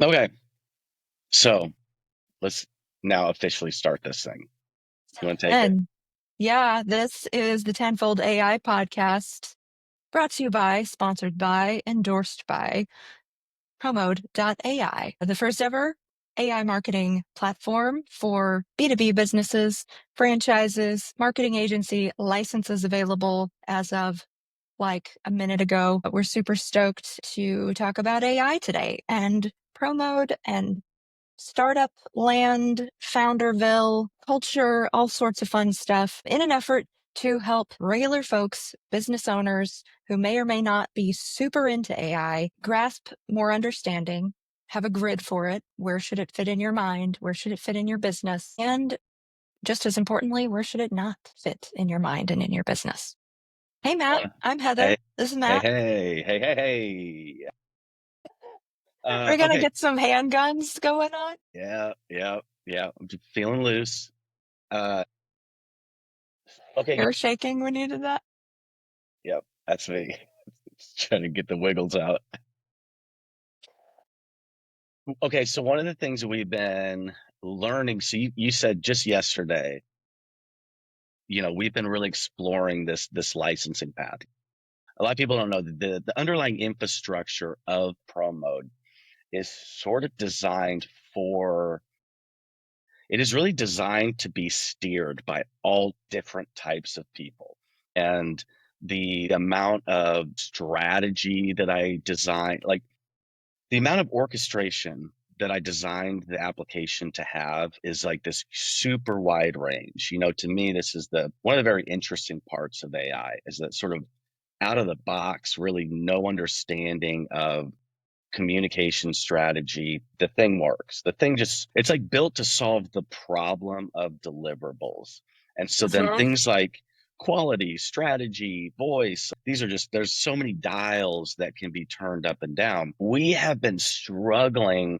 Okay, so let's now officially start this thing. You want to take it? And yeah, this is the Tenfold AI podcast, brought to you by, sponsored by, endorsed by ProMode.ai, the first ever AI marketing platform for B2B businesses, franchises, marketing agency licenses available as of like a minute ago. But we're super stoked to talk about AI today and ProMode and startup land, Founderville, culture, all sorts of fun stuff in an effort to help regular folks, business owners who may or may not be super into AI, grasp more understanding, have a grid for it. Where should it fit in your mind? Where should it fit in your business? And just as importantly, where should it not fit in your mind and in your business? Hey, Matt, I'm Heather. Hey, This is hey, Matt. hey. We're going to Okay. get some handguns going on. Yeah. I'm just feeling loose. Okay. You're shaking when you did that. Yep, that's me. Just trying to get the wiggles out. Okay, so one of the things that we've been learning, so you said just yesterday, we've been really exploring this licensing path. A lot of people don't know that the underlying infrastructure of ProMode is sort of designed for, it is really designed to be steered by all different types of people. And the amount of strategy that I designed, like the amount of orchestration that I designed the application to have is like this super wide range. To me, this is one of the very interesting parts of AI is that sort of out of the box, really no understanding of communication strategy. The thing works. The thing it's like built to solve the problem of deliverables. And so then things like quality, strategy, voice, there's so many dials that can be turned up and down. We have been struggling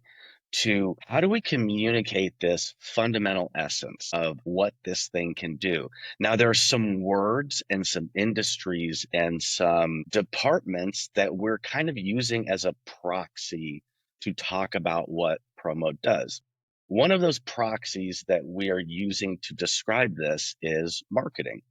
to how do we communicate this fundamental essence of what this thing can do? Now, there are some words and some industries and some departments that we're kind of using as a proxy to talk about what ProMode does. One of those proxies that we are using to describe this is marketing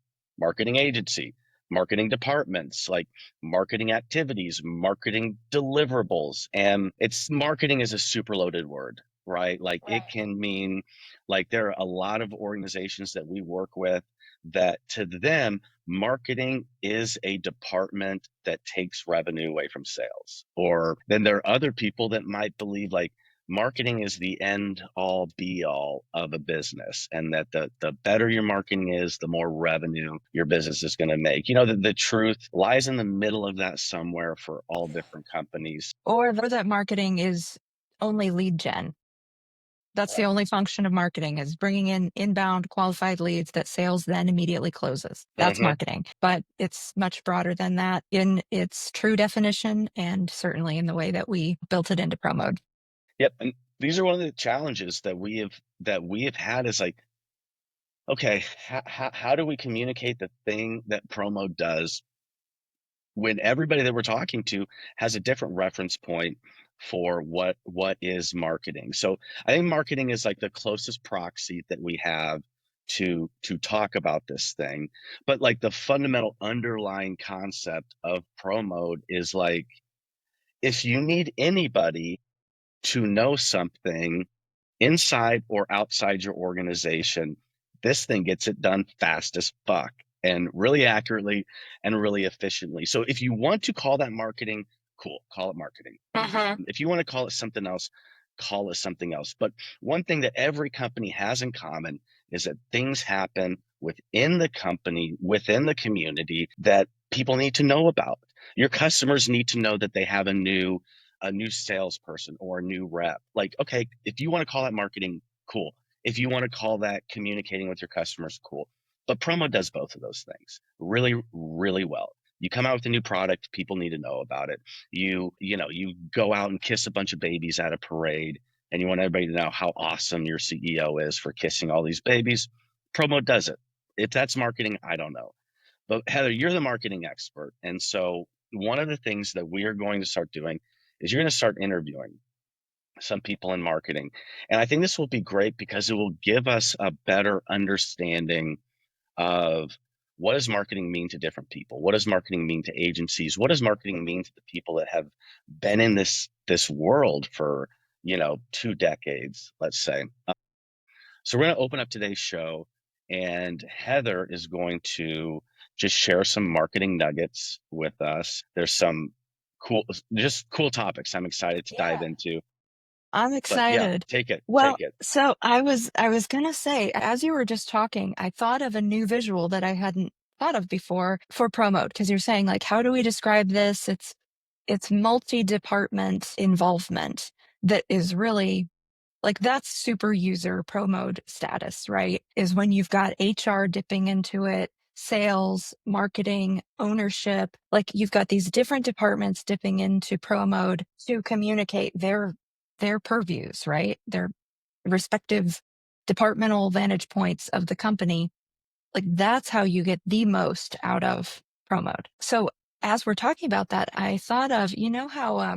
agency, marketing departments, like marketing activities, marketing deliverables. And marketing is a super loaded word, right? Like it can mean, like there are a lot of organizations that we work with that to them, marketing is a department that takes revenue away from sales. Or then there are other people that might believe like marketing is the end all be all of a business, and that the better your marketing is, the more revenue your business is going to make. The truth lies in the middle of that somewhere for all different companies. Or that marketing is only lead gen. That's the only function of marketing, is bringing in inbound qualified leads that sales then immediately closes. That's marketing. But it's much broader than that in its true definition, and certainly in the way that we built it into ProMode. Yep. And these are one of the challenges that we have had is like, okay, how do we communicate the thing that ProMode does when everybody that we're talking to has a different reference point for what is marketing? So I think marketing is like the closest proxy that we have to talk about this thing. But like the fundamental underlying concept of ProMode is like, if you need anybody to know something inside or outside your organization, this thing gets it done fast as fuck and really accurately and really efficiently. So if you want to call that marketing, cool, call it marketing. If you want to call it something else, call it something else. But one thing that every company has in common is that things happen within the company, within the community, that people need to know about. Your customers need to know that they have a new salesperson or a new rep. Like, okay, if you want to call that marketing, cool. If you want to call that communicating with your customers, cool. But Promo does both of those things really, really well. You come out with a new product, people need to know about it. You go out and kiss a bunch of babies at a parade, and you want everybody to know how awesome your CEO is for kissing all these babies. ProMode does it. If that's marketing, I don't know. But Heather, you're the marketing expert. And so one of the things that we are going to start doing is you're going to start interviewing some people in marketing. And I think this will be great because it will give us a better understanding of what does marketing mean to different people? What does marketing mean to agencies? What does marketing mean to the people that have been in this world for, 2 decades, let's say. So we're going to open up today's show, and Heather is going to just share some marketing nuggets with us. There's some just cool topics I'm excited to dive Yeah. into. I'm But yeah, excited. take it, Well, take it. so I was gonna say, as you were just talking, I thought of a new visual that I hadn't thought of before for Promote, because you're saying like, how do we describe this? It's multi-department involvement that is really like that's super user pro mode status, right? Is when you've got HR dipping into it, sales, marketing, ownership, like you've got these different departments dipping into pro mode to communicate their purviews, right? Their respective departmental vantage points of the company. Like that's how you get the most out of pro mode. So as we're talking about that, I thought of, how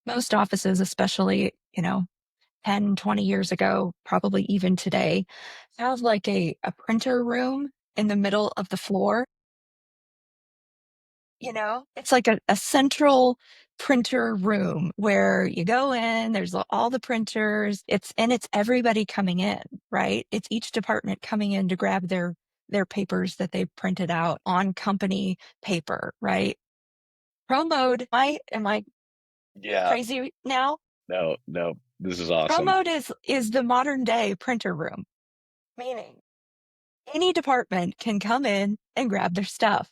most offices, especially, 10, 20 years ago, probably even today, have like a printer room in the middle of the floor. It's like a central printer room where you go in, there's all the printers, it's everybody coming in, right? It's each department coming in to grab their papers that they printed out on company paper, right? Pro mode, am I Yeah, crazy now? no, no, this is Pro awesome. mode is the modern day printer room, meaning any department can come in and grab their stuff,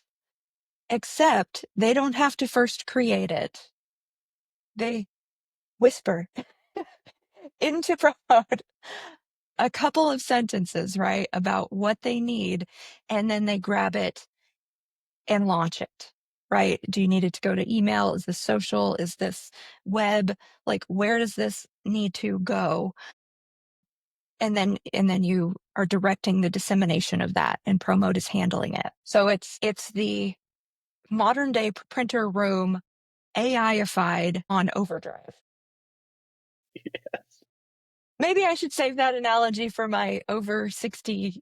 except they don't have to first create it. They whisper into Promote a couple of sentences, right, about what they need, and then they grab it and launch it, right? Do you need it to go to email? Is this social? Is this web? Like, where does this need to go? And then you are directing the dissemination of that, and Promote is handling it. So it's the modern day printer room AI-ified on overdrive. Maybe I should save that analogy for my over 60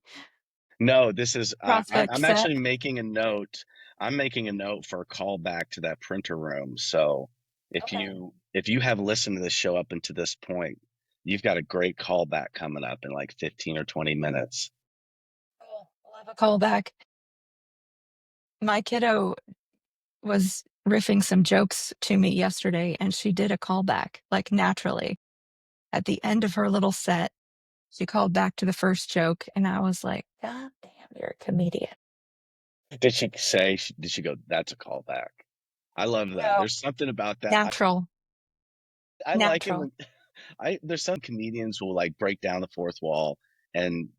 No, this is prospect I'm set. actually making a note. I'm making a note for a call back to that printer room. So Okay. if you have listened to this show up until this point, you've got a great callback coming up in like 15 or 20 minutes. Cool. We'll have a callback. My kiddo was riffing some jokes to me yesterday, and she did a callback, like naturally. At the end of her little set, she called back to the first joke, and I was like, God damn, you're a comedian. Did she go, that's a callback? I love that. No, There's something about that. natural, I like it natural. when there's some comedians will like break down the fourth wall and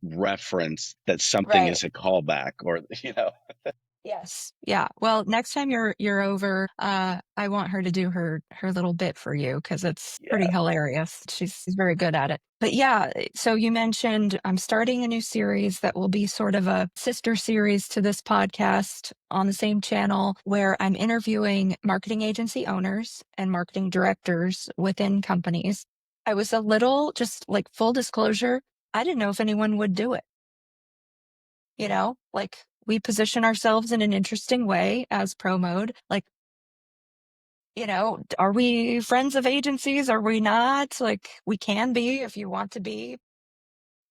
reference that something Right. is a callback or Yes. Yeah. Well, next time you're over, I want her to do her little bit for you because it's pretty yeah. hilarious. She's very good at it. But yeah, so you mentioned I'm starting a new series that will be sort of a sister series to this podcast on the same channel where I'm interviewing marketing agency owners and marketing directors within companies. I was a little just like full disclosure, I didn't know if anyone would do it. Like we position ourselves in an interesting way as pro mode. Like, are we friends of agencies? Are we not? Like we can be if you want to be,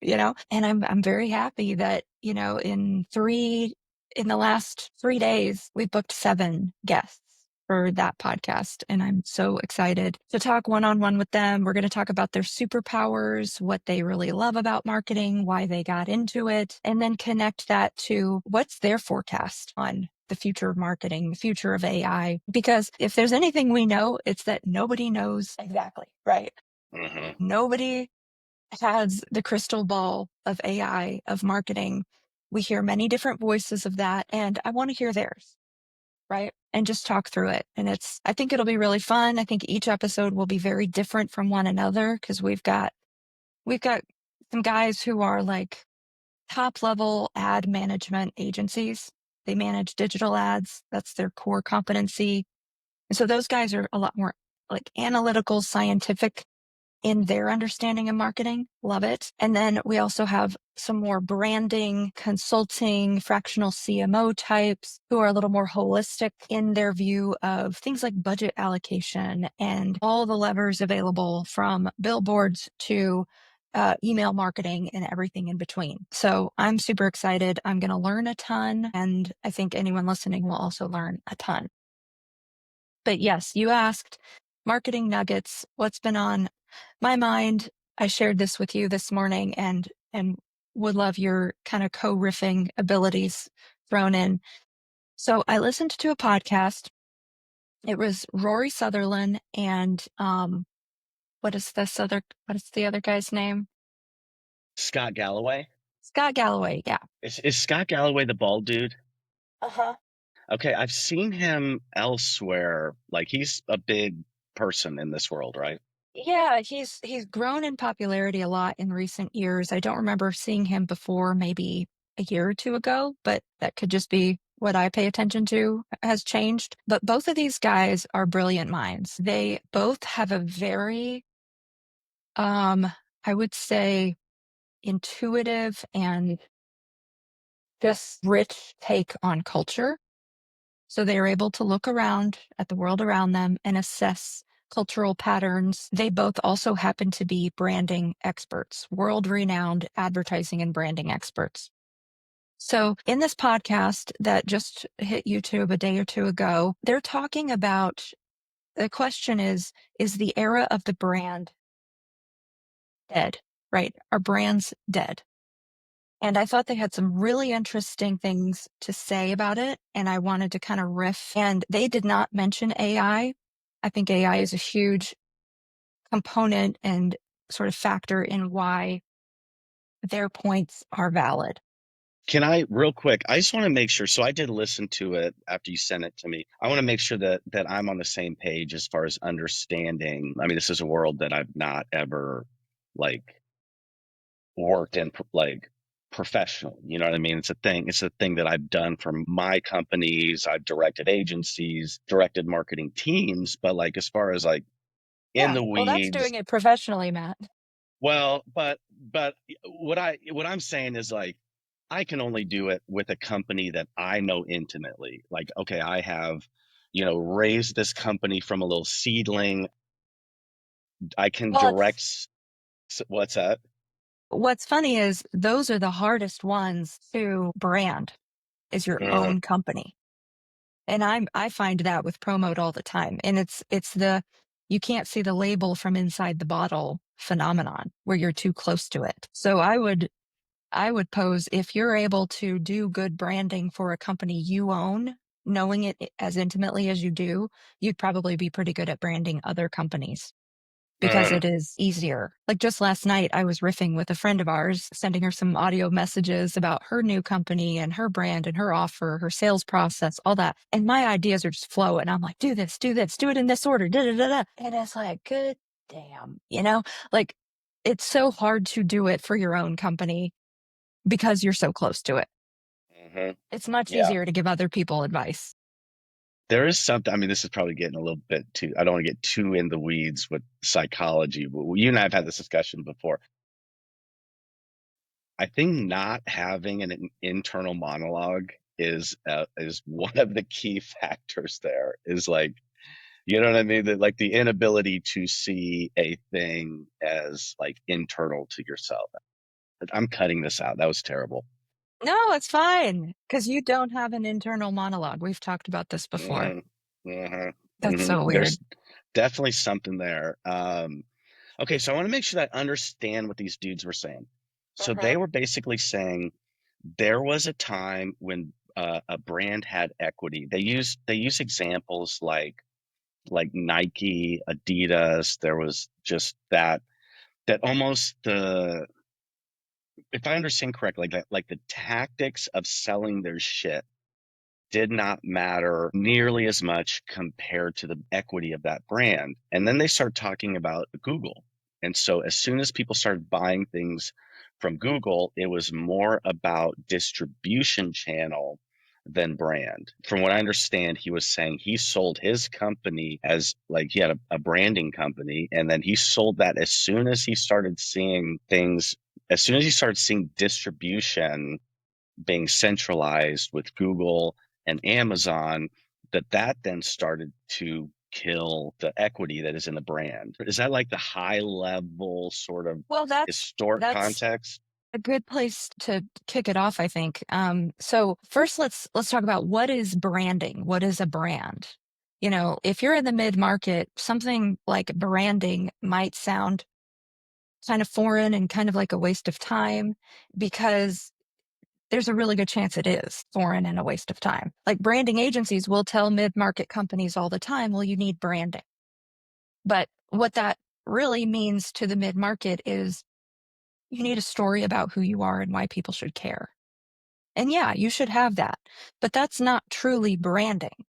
and I'm very happy that, in the last 3 days, we booked 7 guests for that podcast. And I'm so excited to talk one-on-one with them. We're going to talk about their superpowers, what they really love about marketing, why they got into it, and then connect that to what's their forecast on the future of marketing, the future of AI. Because if there's anything we know, it's that nobody knows exactly, right? Hmm. Nobody has the crystal ball of AI, of marketing. we hear many different voices of that, and I want to hear theirs, right? And just talk through it. And I think it'll be really fun. I think each episode will be very different from one another because we've got some guys who are like top level ad management agencies. They manage digital ads. That's their core competency. And so those guys are a lot more like analytical, scientific in their understanding of marketing. Love it. And then we also have some more branding, consulting, fractional CMO types who are a little more holistic in their view of things like budget allocation and all the levers available from billboards to email marketing and everything in between. So I'm super excited. I'm going to learn a ton. And I think anyone listening will also learn a ton. But yes, you asked marketing nuggets, what's been on my mind. I shared this with you this morning and would love your kind of co-riffing abilities thrown in. So I listened to a podcast. It was Rory Sutherland and what is the other guy's name? Scott Galloway. Scott Galloway, yeah. Is Scott Galloway the bald dude? Uh-huh. Okay, I've seen him elsewhere. Like he's a big person in this world, right? Yeah, he's grown in popularity a lot in recent years. I don't remember seeing him before, maybe a year or two ago, but that could just be what I pay attention to has changed. But both of these guys are brilliant minds. They both have a very, I would say, intuitive and just rich take on culture. So they are able to look around at the world around them and assess cultural patterns. They both also happen to be branding experts, world renowned advertising and branding experts. So in this podcast that just hit YouTube a day or two ago, they're talking about the question is the era of the brand dead? Right? Are brands dead? And I thought they had some really interesting things to say about it. And I wanted to kind of riff. And they did not mention AI. I think AI is a huge component and sort of factor in why their points are valid. Can I real quick? I just want to make sure. So I did listen to it after you sent it to me. I want to make sure that I'm on the same page as far as understanding. I mean, this is a world that I've not ever like worked in like professional. You know what I mean? It's a thing. It's a thing that I've done for my companies. I've directed agencies, directed marketing teams, but like as far as like in Yeah. the Well, that's weeds. doing it professionally, Matt. Well, but what I'm saying is like I can only do it with a company that I know intimately. Like, okay, I have, raised this company from a little seedling. I can Well, what's that? what's funny is those are the hardest ones to brand is your Mhm. own company. And I find that with ProMode all the time. And it's the you can't see the label from inside the bottle phenomenon where you're too close to it. So I would pose if you're able to do good branding for a company you own, knowing it as intimately as you do, you'd probably be pretty good at branding other companies because Mhm. it is easier. Like just last night, I was riffing with a friend of ours, sending her some audio messages about her new company and her brand and her offer, her sales process, all that. And my ideas are just flowing. I'm like, do this, do it in this order, da da da da. And it's like, good damn, like it's so hard to do it for your own company because you're so close to it. Mhm. It's much Yeah. easier to give other people advice. There is something, I mean, this is probably getting a little bit too, I don't want to get too in the weeds with psychology, but you and I have had this discussion before. I think not having an internal monologue is one of the key factors there is like, you know what I mean? That like the inability to see a thing as like internal to yourself. I'm cutting this out. That was terrible. No, it's fine because you don't have an internal monologue. We've talked about this before. Hmm. Hmm. That's Hmm. so weird. There's definitely something there. Okay, so I want to make sure that I understand what these dudes were saying. So they Mhm. were basically saying there was a time when a brand had equity. They use examples like Nike, Adidas. There was just that almost if I understand correctly, like the tactics of selling their shit did not matter nearly as much compared to the equity of that brand. And then they start talking about Google. And so as soon as people started buying things from Google, it was more about distribution channel than brand. From what I understand, he was saying he sold his company as like he had a branding company, and then he sold that as soon as he started seeing things, as soon as he started seeing distribution being centralized with Google and Amazon, that then started to kill the equity that is in the brand. Is that like the high level sort of Well, historic that's context? a good place to kick it off, I think. So first, let's talk about what is branding. What is a brand? You know, if you're in the mid market, something like branding might sound kind of foreign and kind of like a waste of time because there's a really good chance it is foreign and a waste of time. Like branding agencies will tell mid market companies all the time, well, you need branding. But what that really means to the mid market is you need a story about who you are and why people should care. And yeah, you should have that. But that's not truly branding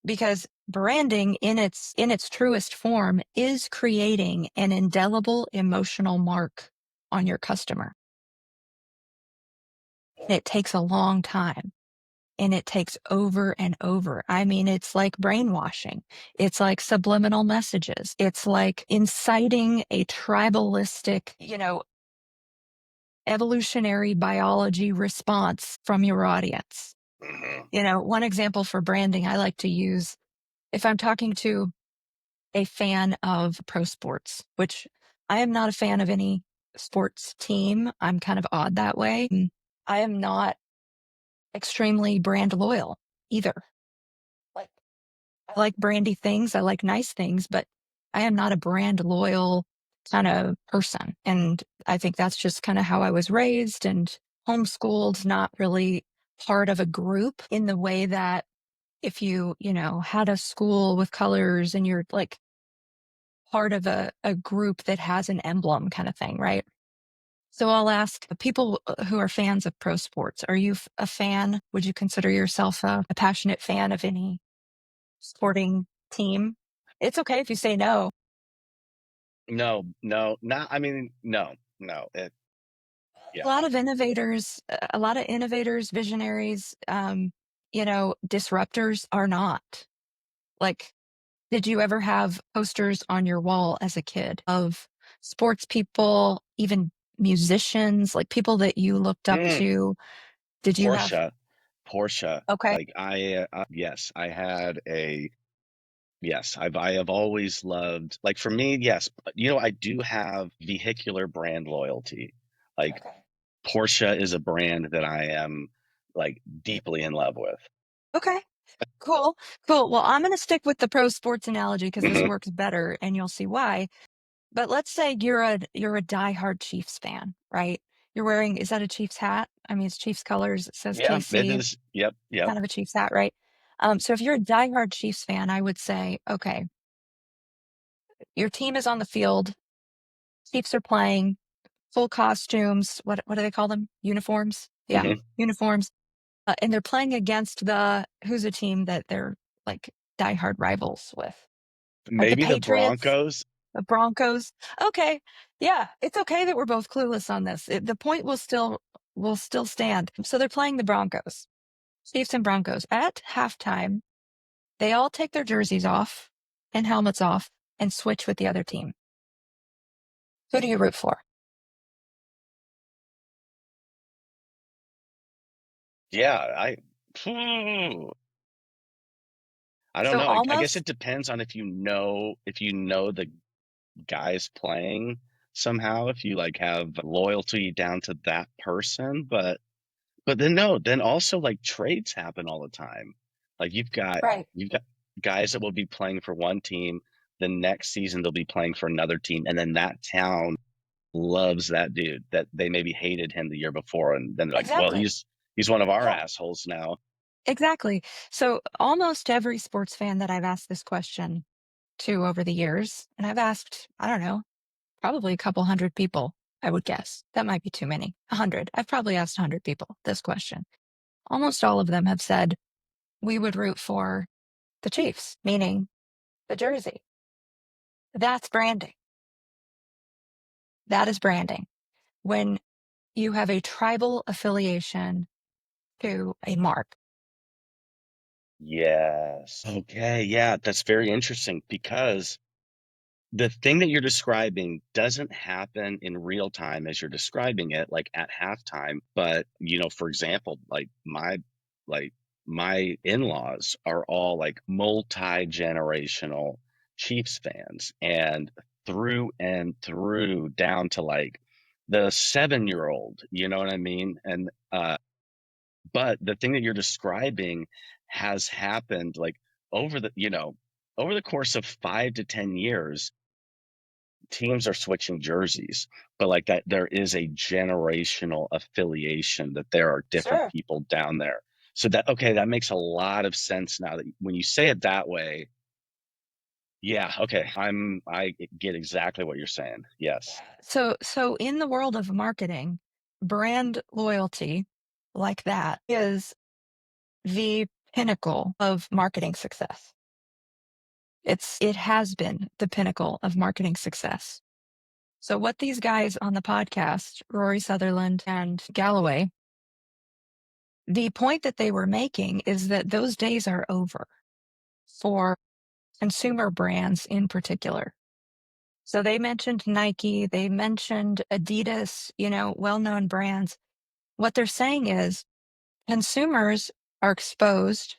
because branding in its truest form is creating an indelible emotional mark on your customer. It takes a long time and it takes over and over. I mean, it's like brainwashing. It's like subliminal messages. It's like inciting a tribalistic, evolutionary biology response from your audience. Hmm. One example for branding I like to use if I'm talking to a fan of pro sports, which I am not a fan of any sports team. I'm kind of odd that way. I am not extremely brand loyal either. Like, I like brandy things, I like nice things, but I am not a brand loyal kind of person. And I think that's just kind of how I was raised and homeschooled, not really part of a group in the way that if you had a school with colors and you're like part of a group that has an emblem kind of thing, right? So I'll ask people who are fans of pro sports, are you a fan? Would you consider yourself a passionate fan of any sporting team? It's okay if you say no. No, no, not. I mean, no, no. A Yeah. lot of innovators, visionaries, disruptors are not. Like, did you ever have posters on your wall as a kid of sports people, even musicians, like people that you looked up Mm, to? Did you have? Porsche, Porsche. Okay. Like yes, I had a yes. I have always loved, like for me, yes. I do have vehicular brand loyalty. Like Okay. Porsche is a brand that I am like deeply in love with. Okay. Cool. Cool. Well, I'm going to stick with the pro sports analogy because this Hmm. works better and you'll see why. But let's say you're a diehard Chiefs fan, right? You're wearing, is that a Chiefs hat? I mean, it's Chiefs colors. It says Yeah, it KC, is. Yep, yep. kind of a Chiefs hat, right? So if you're a diehard Chiefs fan, I would say, okay, your team is on the field. Chiefs are playing full costumes. What do they call them? Uniforms. Yeah, Hmm. uniforms. And they're playing against who's a team that they're like diehard rivals with? The Maybe the Patriots, Broncos. the Broncos. Okay, yeah, it's okay that we're both clueless on this. The point will still stand. So they're playing the Broncos, Chiefs and Broncos. At halftime, they all take their jerseys off and helmets off and switch with the other team. Who do you root for? Yeah, phew, I don't So know. I guess almost it depends on if you know the guys playing somehow, if you like have loyalty down to that person, but then no, then also like trades happen all the time. Like right. you've got guys that will be playing for one team, the next season they'll be playing for another team, and then that town loves that dude that they maybe hated him the year before, and then they're like, well, Exactly. he's one of our Yeah. assholes now. Exactly. So almost every sports fan that I've asked this question to over the years, and I've asked, I don't know, probably a couple hundred people. I would guess. That might be too many. 100. I've probably asked 100 people this question. Almost all of them have said, we would root for the Chiefs, meaning the jersey. That's branding. That is branding. When you have a tribal affiliation to a mark. Yes. Okay. Yeah, that's very interesting because the thing that you're describing doesn't happen in real time as you're describing it, like at halftime. But, for example, like my in-laws are all like multi-generational Chiefs fans and through down to like the 7-year-old, you know what I mean? But the thing that you're describing has happened like over over the course of 5 to 10 years, teams are switching jerseys, but like that there is a generational affiliation, that there are different Sure. people down there. So that, okay, that makes a lot of sense now that when you say it that way. Yeah, okay. I get exactly what you're saying. Yes. So in the world of marketing, brand loyalty like that is the pinnacle of marketing success. It has been the pinnacle of marketing success. So what these guys on the podcast, Rory Sutherland and Galloway, the point that they were making is that those days are over for consumer brands in particular. So they mentioned Nike, they mentioned Adidas, well-known brands. What they're saying is consumers are exposed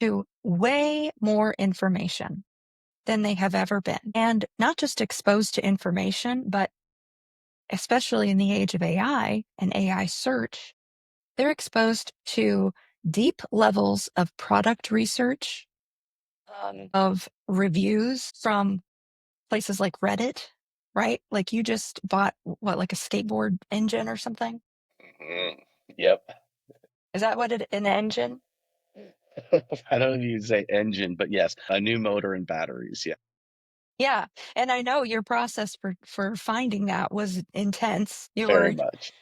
to way more information than they have ever been. And not just exposed to information, but especially in the age of AI and AI search, they're exposed to deep levels of product research, of reviews from places like Reddit, right? Like you just bought what, like a skateboard engine or something? Mhm. Yep. Is that what an engine? I don't know if you say engine, but yes, a new motor and batteries. Yeah, Yeah. And I know your process for finding that was intense. You very were, much.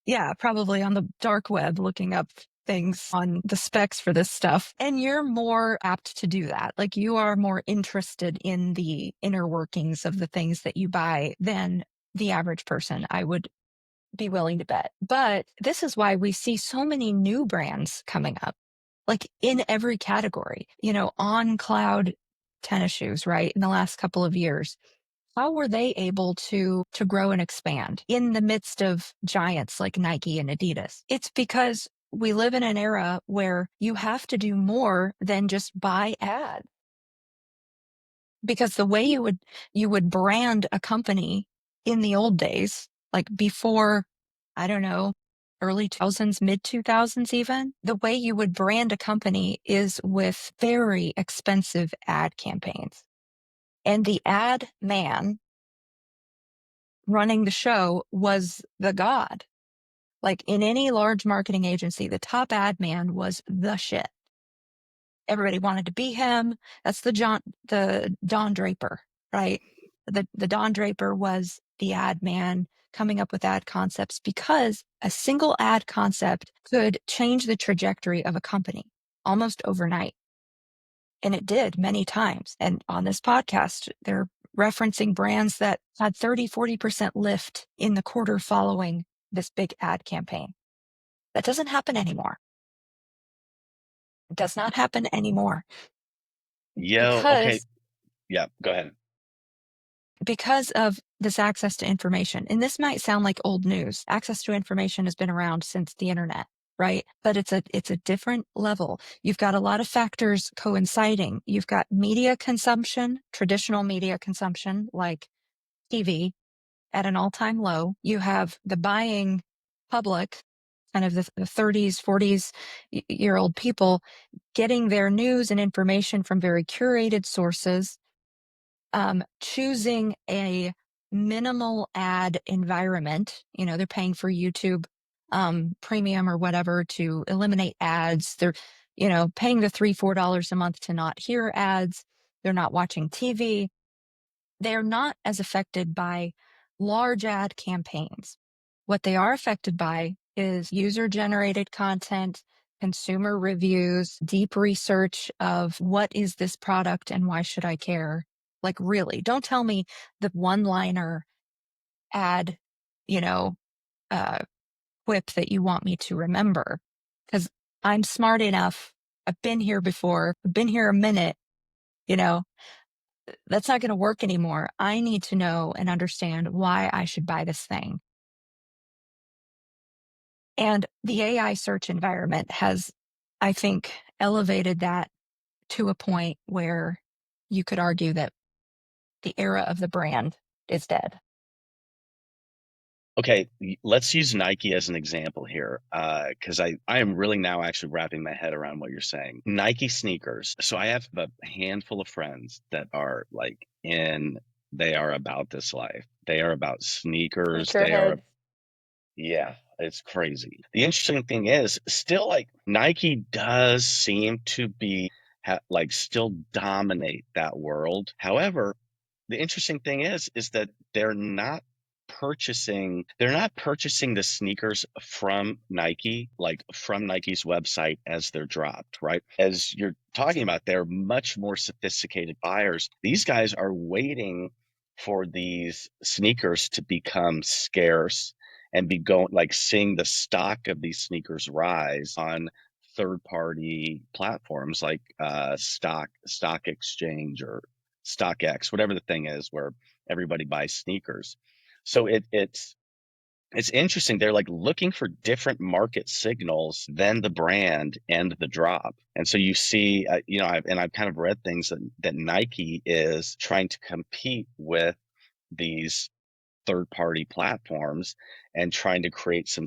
yeah, probably on the dark web looking up things on the specs for this stuff. And you're more apt to do that. Like you are more interested in the inner workings of the things that you buy than the average person, I would be willing to bet. But this is why we see so many new brands coming up, like in every category, on cloud tennis shoes, right? In the last couple of years. How were they able to grow and expand in the midst of giants like Nike and Adidas? It's because we live in an era where you have to do more than just buy ads. Because the way you would brand a company in the old days, like before, I don't know, early 2000s, mid 2000s even, the way you would brand a company is with very expensive ad campaigns. And the ad man running the show was the god. Like in any large marketing agency, the top ad man was the shit. Everybody wanted to be him. That's the Don Draper, right? The Don Draper was the ad man coming up with ad concepts because a single ad concept could change the trajectory of a company almost overnight. And it did many times. And on this podcast, they're referencing brands that had 30-40% lift in the quarter following this big ad campaign. That doesn't happen anymore. It does not happen anymore Yo, okay. because Yeah, go ahead. because of this access to information. And this might sound like old news. Access to information has been around since the internet, right? But it's a different level. You've got a lot of factors coinciding. You've got media consumption, traditional media consumption like TV at an all-time low. You have the buying public, kind of the 30s, 40s year old people getting their news and information from very curated sources, choosing a minimal ad environment. They're paying for YouTube premium or whatever to eliminate ads. They're, paying the $3-4 a month to not hear ads. They're not watching TV. They're not as affected by large ad campaigns. What they are affected by is user-generated content, consumer reviews, deep research of what is this product and why should I care? Like, really, don't tell me the one-liner ad, you know, uh, quip that you want me to remember. Because I'm smart enough. I've been here before. I've been here a minute. You know, that's not going to work anymore. I need to know and understand why I should buy this thing. And the AI search environment has, I think, elevated that to a point where you could argue that the era of the brand is dead. Okay, let's use Nike as an example here, because I am really now actually wrapping my head around what you're saying. Nike sneakers. So I have a handful of friends that are like they are about this life. They are about sneakers. They are, Sneakerhead. yeah, it's crazy. The interesting thing is still like Nike does seem to be like still dominate that world. However, the interesting thing is that they're not purchasing the sneakers from Nike, like from Nike's website as they're dropped, right? As you're talking about, they're much more sophisticated buyers. These guys are waiting for these sneakers to become scarce and be going like seeing the stock of these sneakers rise on third party platforms like stock exchange or StockX, whatever the thing is where everybody buys sneakers. So it's interesting. They're like looking for different market signals than the brand and the drop. And so you see, I've kind of read things that Nike is trying to compete with these third party platforms and trying to create some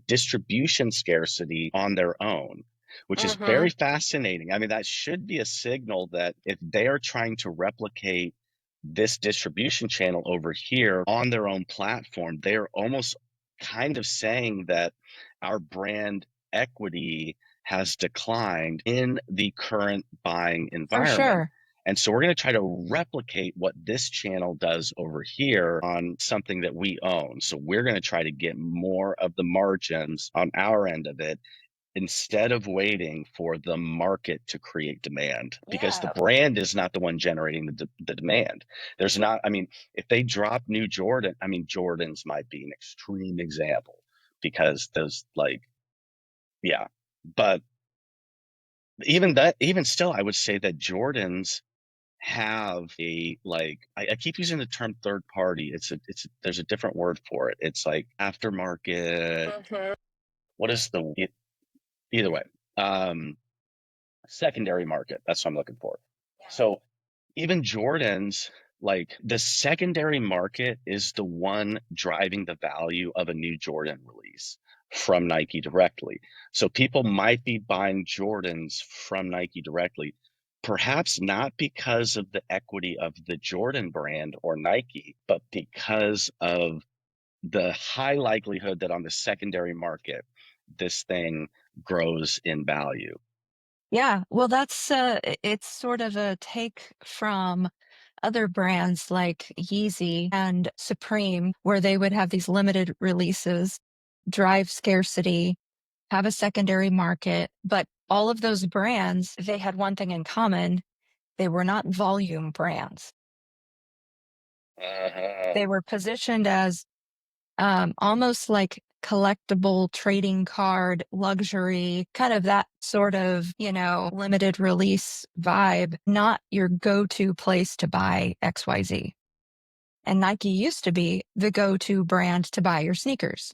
distribution scarcity on their own, which is Mm-hmm. very fascinating. I mean, that should be a signal that if they are trying to replicate this distribution channel over here on their own platform, they're almost kind of saying that our brand equity has declined in the current buying For environment. sure. And so we're going to try to replicate what this channel does over here on something that we own. So we're going to try to get more of the margins on our end of it instead of waiting for the market to create demand, because the Yeah. brand is not the one generating the demand. There's not, I mean, if they drop new Jordan, I mean, Jordans might be an extreme example because those like, yeah, but even still, I would say that Jordans have a like I keep using the term third party. There's a different word for it. It's like aftermarket. Mm-hmm. What is either way? Um, Secondary market. That's what I'm looking for. So even Jordans, like the secondary market is the one driving the value of a new Jordan release from Nike directly. So people might be buying Jordans from Nike directly, perhaps not because of the equity of the Jordan brand or Nike, but because of the high likelihood that on the secondary market, this thing grows in value. Yeah, well, it's sort of a take from other brands like Yeezy and Supreme, where they would have these limited releases, drive scarcity, have a secondary market. But all of those brands, they had one thing in common. They were not volume brands. Uh-huh. They were positioned as almost like collectible trading card luxury, kind of that sort of, limited release vibe, not your go-to place to buy XYZ. And Nike used to be the go-to brand to buy your sneakers.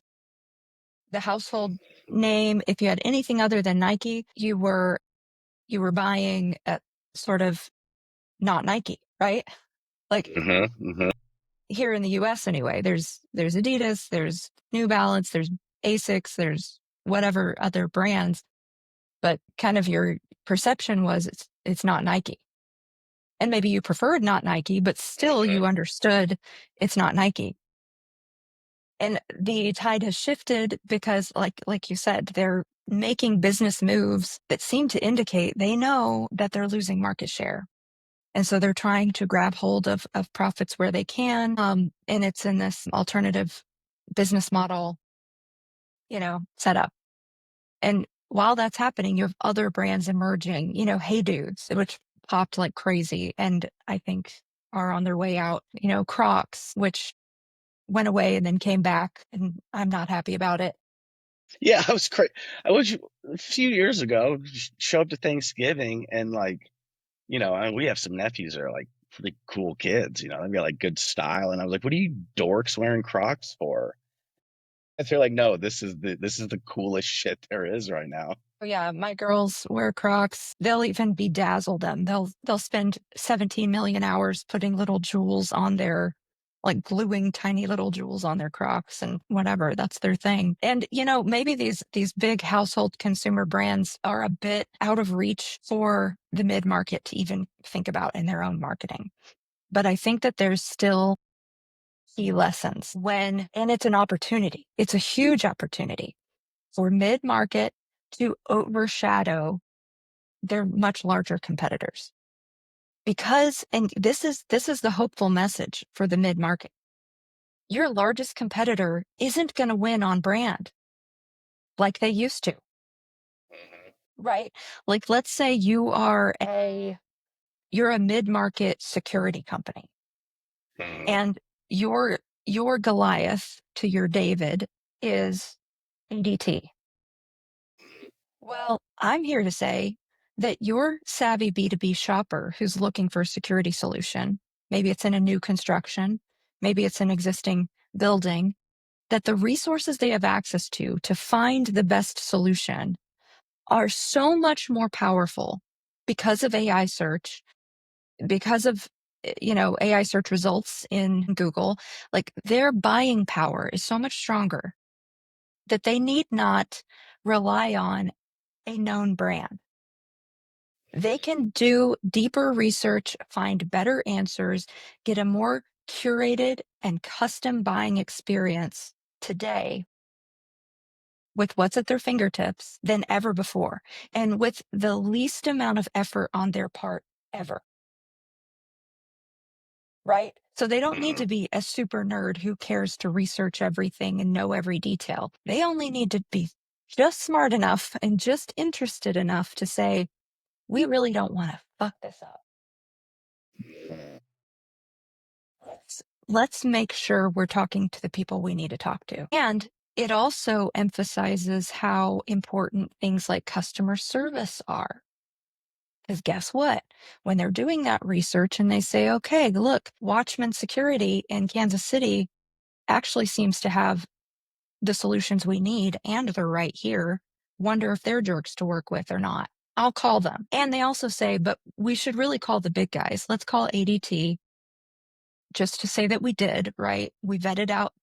The household name, if you had anything other than Nike, you were buying at sort of not Nike, right? Like Hmm. here in the US anyway, there's Adidas, there's New Balance, there's Asics, there's whatever other brands, but kind of your perception was it's not Nike. And maybe you preferred not Nike, but still you Hmm. understood it's not Nike. And the tide has shifted because like you said, they're making business moves that seem to indicate they know that they're losing market share. And so they're trying to grab hold of profits where they can. And it's in this alternative business model, setup. And while that's happening, you have other brands emerging, Hey Dudes, which popped like crazy and I think are on their way out, Crocs, which went away and then came back, and I'm not happy about it. Yeah, I was crazy. I was a few years ago, show up to Thanksgiving and like, we have some nephews that are like pretty cool kids, they've got like good style. And I was like, what are you dorks wearing Crocs for? And they're like, no, this is the coolest shit there is right now. Oh, yeah, my girls wear Crocs. They'll even bedazzle them. They'll spend 17 million hours putting little jewels on their like gluing tiny little jewels on their Crocs and whatever. That's their thing. And maybe these big household consumer brands are a bit out of reach for the mid-market to even think about in their own marketing. But I think that there's still key lessons and it's an opportunity. It's a huge opportunity for mid-market to overshadow their much larger competitors. Because, and this is the hopeful message for the mid-market. Your largest competitor isn't going to win on brand like they used to, right? Like let's say you're a mid-market security company Mhm. and your Goliath to your David is ADT. Well, I'm here to say that your savvy B2B shopper who's looking for a security solution, maybe it's in a new construction, maybe it's an existing building, that the resources they have access to find the best solution are so much more powerful because of AI search, because of AI search results in Google. Like their buying power is so much stronger that they need not rely on a known brand. They can do deeper research, find better answers, get a more curated and custom buying experience today with what's at their fingertips than ever before, and with the least amount of effort on their part ever. Right? So they don't need Mhm. to be a super nerd who cares to research everything and know every detail. They only need to be just smart enough and just interested enough to say, we really don't want to fuck this up. Let's make sure we're talking to the people we need to talk to. And it also emphasizes how important things like customer service are. Because guess what? When they're doing that research and they say, okay, look, Watchman Security in Kansas City actually seems to have the solutions we need and they're right here. Wonder if they're jerks to work with or not. I'll call them. And they also say, but we should really call the big guys. Let's call ADT just to say that we did, right? We vetted out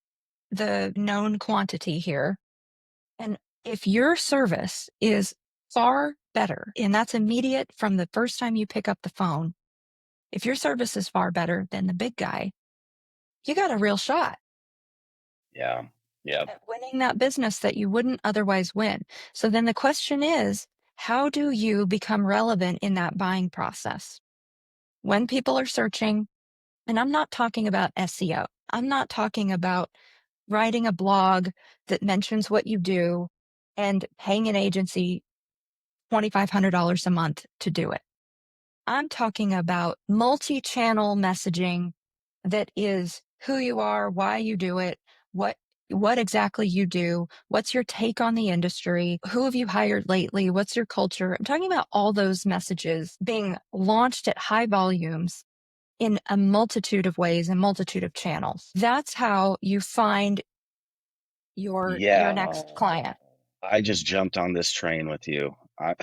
the known quantity here. And if your service is far better, and that's immediate from the first time you pick up the phone, if your service is far better than the big guy, you got a real shot Yeah. Yep. at winning that business that you wouldn't otherwise win. So then the question is, how do you become relevant in that buying process? When people are searching, and I'm not talking about SEO, I'm not talking about writing a blog that mentions what you do and paying an agency $2,500 a month to do it. I'm talking about multi-channel messaging that is who you are, why you do it, what exactly you do, what's your take on the industry, who have you hired lately, what's your culture. I'm talking about all those messages being launched at high volumes in a multitude of ways and multitude of channels. That's how you find your Yeah. next client. I just jumped on this train with you. I'm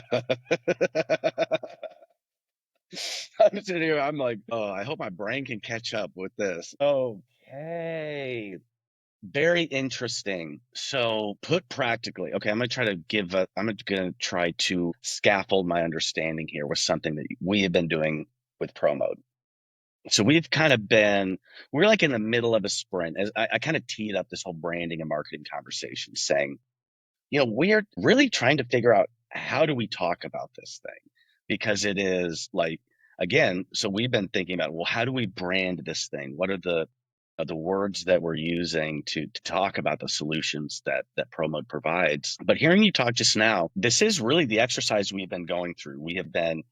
sitting here, I'm like, oh, I hope my brain can catch up with this. Okay. Very interesting. So put practically, okay, I'm gonna try to scaffold my understanding here with something that we have been doing with ProMode. So we're like in the middle of a sprint. As I kind of teed up this whole branding and marketing conversation saying, we're really trying to figure out how do we talk about this thing? Because it is like, again, so we've been thinking about, well, how do we brand this thing? What are the words that we're using to talk about the solutions that ProMode provides? But hearing you talk just now, this is really the exercise we've been going through. We have been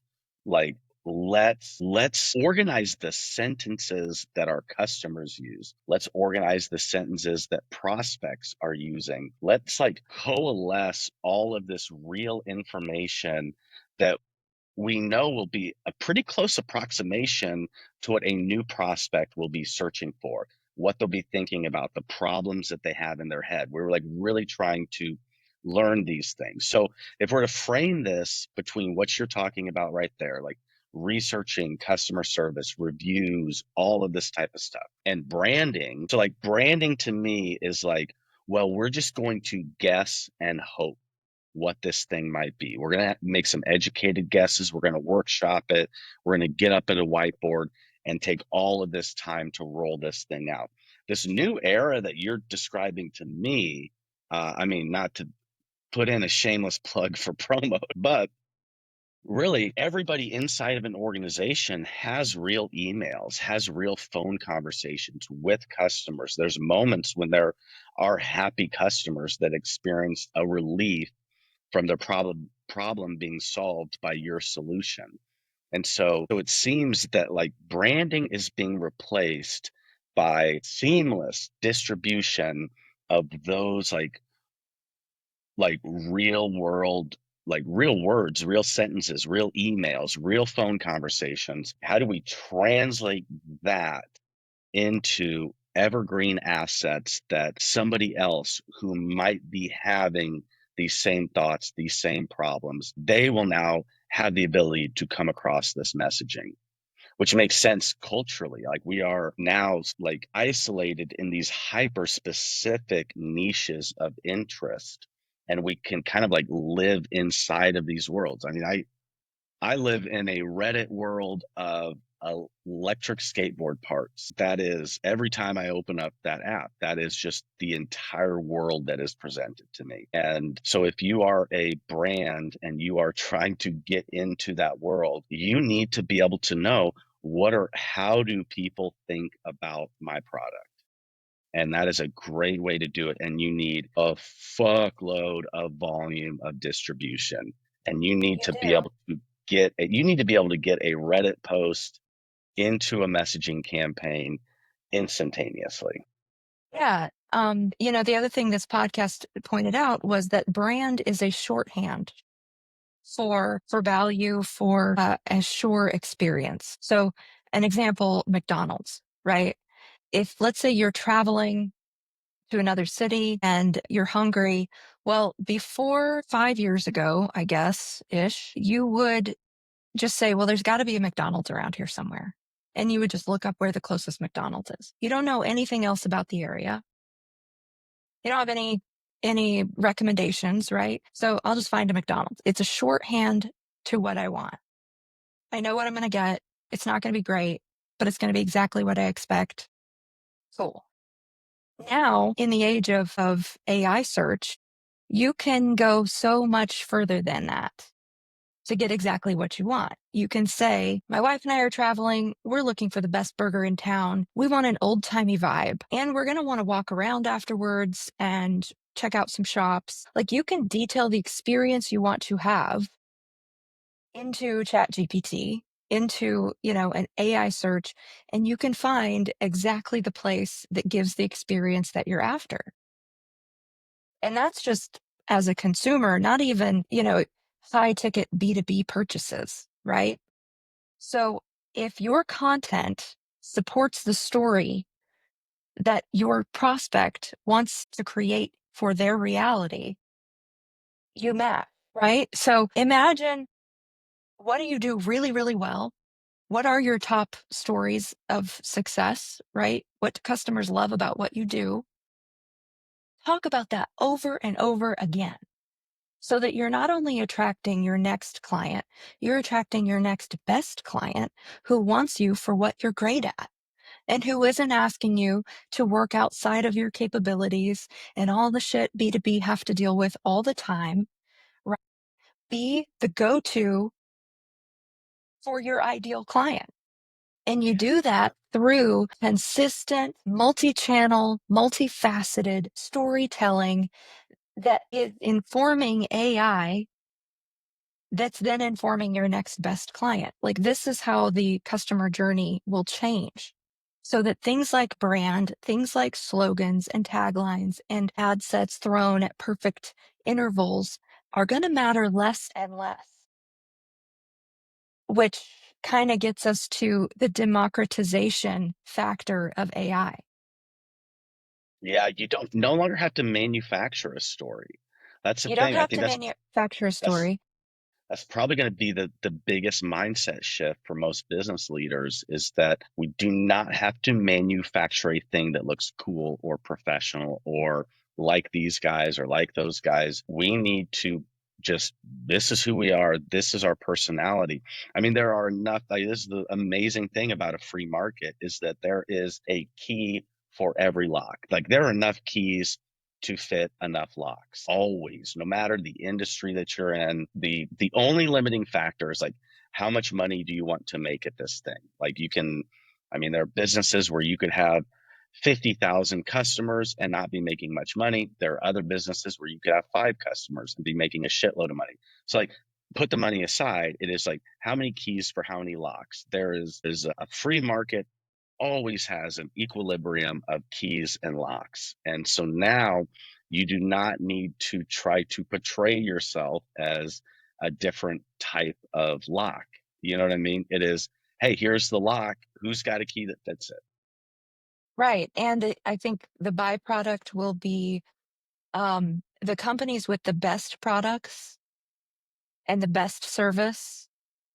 like, let's organize the sentences that our customers use. Let's organize the sentences that prospects are using. Let's like coalesce all of this real information that we know will be a pretty close approximation to what a new prospect will be searching for, what they'll be thinking about, the problems that they have in their head. We're like really trying to learn these things. So if we're to frame this between what you're talking about right there, like researching customer service, reviews, all of this type of stuff, and branding. So like branding to me is like, well, we're just going to guess and hope what this thing might be. We're going to make some educated guesses. We're going to workshop it. We're going to get up at a whiteboard and take all of this time to roll this thing out. This new era that you're describing to me, I mean, not to put in a shameless plug for ProMode, but really everybody inside of an organization has real emails, has real phone conversations with customers. There's moments when there are happy customers that experience a relief from the problem being solved by your solution. And so it seems that like branding is being replaced by seamless distribution of those like real world, like real words, real sentences, real emails, real phone conversations. How do we translate that into evergreen assets that somebody else who might be having these same thoughts, these same problems, they will now have the ability to come across this messaging, which makes sense culturally. Like we are now like isolated in these hyper specific niches of interest, and we can kind of like live inside of these worlds. I mean, I live in a Reddit world of electric skateboard parts. That is, every time I open up that app, that is just the entire world that is presented to me. And so if you are a brand and you are trying to get into that world, you need to be able to know how do people think about my product? And that is a great way to do it. And you need a fuckload of volume of distribution. And you need You to be do. able to you need to be able to get a Reddit post into a messaging campaign instantaneously. Yeah. The other thing this podcast pointed out was that brand is a shorthand for value, for a sure experience. So an example, McDonald's, right? If let's say you're traveling to another city and you're hungry, well, before 5 years ago, I guess ish, you would just say, well, there's got to be a McDonald's around here somewhere. And you would just look up where the closest McDonald's is. You don't know anything else about the area. You don't have any recommendations, right? So I'll just find a McDonald's. It's a shorthand to what I want. I know what I'm going to get. It's not going to be great, but it's going to be exactly what I expect. Cool. Now, in the age of AI search, you can go so much further than that to get exactly what you want. You can say, my wife and I are traveling. We're looking for the best burger in town. We want an old timey vibe, and we're going to want to walk around afterwards and check out some shops. Like you can detail the experience you want to have into ChatGPT, into, an AI search, and you can find exactly the place that gives the experience that you're after. And that's just as a consumer, not even, high ticket B2B purchases, right? So if your content supports the story that your prospect wants to create for their reality, you match, right? So imagine, what do you do really, really well? What are your top stories of success, right? What do customers love about what you do? Talk about that over and over again so that you're not only attracting your next client, you're attracting your next best client who wants you for what you're great at and who isn't asking you to work outside of your capabilities and all the shit B2B have to deal with all the time. Right? Be the go-to for your ideal client. And you do that through consistent, multi-channel, multifaceted storytelling that is informing AI that's then informing your next best client. Like, this is how the customer journey will change. So that things like brand, things like slogans and taglines and ad sets thrown at perfect intervals are going to matter less and less, which kind of gets us to the democratization factor of AI. Yeah, you don't no longer have to manufacture a story. That's the You don't thing. I have think to manufacture a that's story. that's probably going to be the biggest mindset shift for most business leaders is that we do not have to manufacture a thing that looks cool or professional or like these guys or like those guys. We need to just, this is who we are. This is our personality. I mean, there are enough, like, this is the amazing thing about a free market is that there is a key for every lock. Like, there are enough keys to fit enough locks always, no matter the industry that you're in. The only limiting factor is like, how much money do you want to make at this thing? Like, you can, I mean, there are businesses where you could have 50,000 customers and not be making much money. There are other businesses where you could have 5 customers and be making a shitload of money. So, like, put the money aside, it is like, how many keys for how many locks? There's a free market always has an equilibrium of keys and locks. And so now you do not need to try to portray yourself as a different type of lock. You know what I mean? It is, hey, here's the lock. Who's got a key that fits it? Right. And I think the byproduct will be the companies with the best products and the best service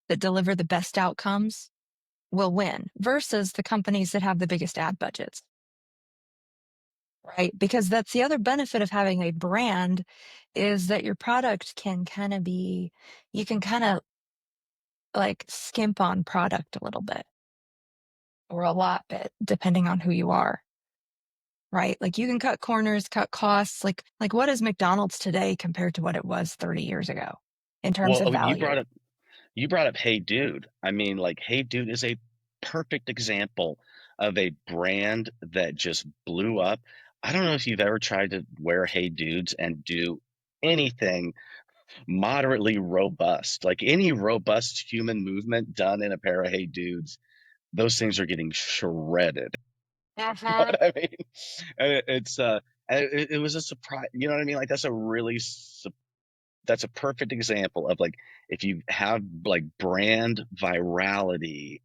that deliver the best outcomes will win versus the companies that have the biggest ad budgets. Right. Because that's the other benefit of having a brand is that your product can kind of be, you can kind of like skimp on product a little bit or a lot bit, depending on who you are. Right. Like you can cut corners, cut costs. Like what is McDonald's today compared to what it was 30 years ago in terms Well, of oh, value? you brought up Hey Dude. I mean, like, Hey Dude is a perfect example of a brand that just blew up. I don't know if you've ever tried to wear Hey Dudes and do anything moderately robust. Like, any robust human movement done in a pair of Hey Dudes, those things are getting shredded. You know Uh-huh. what I mean? It's it was a surprise. You know what I mean? Like, that's a perfect example of, like, if you have like brand virality,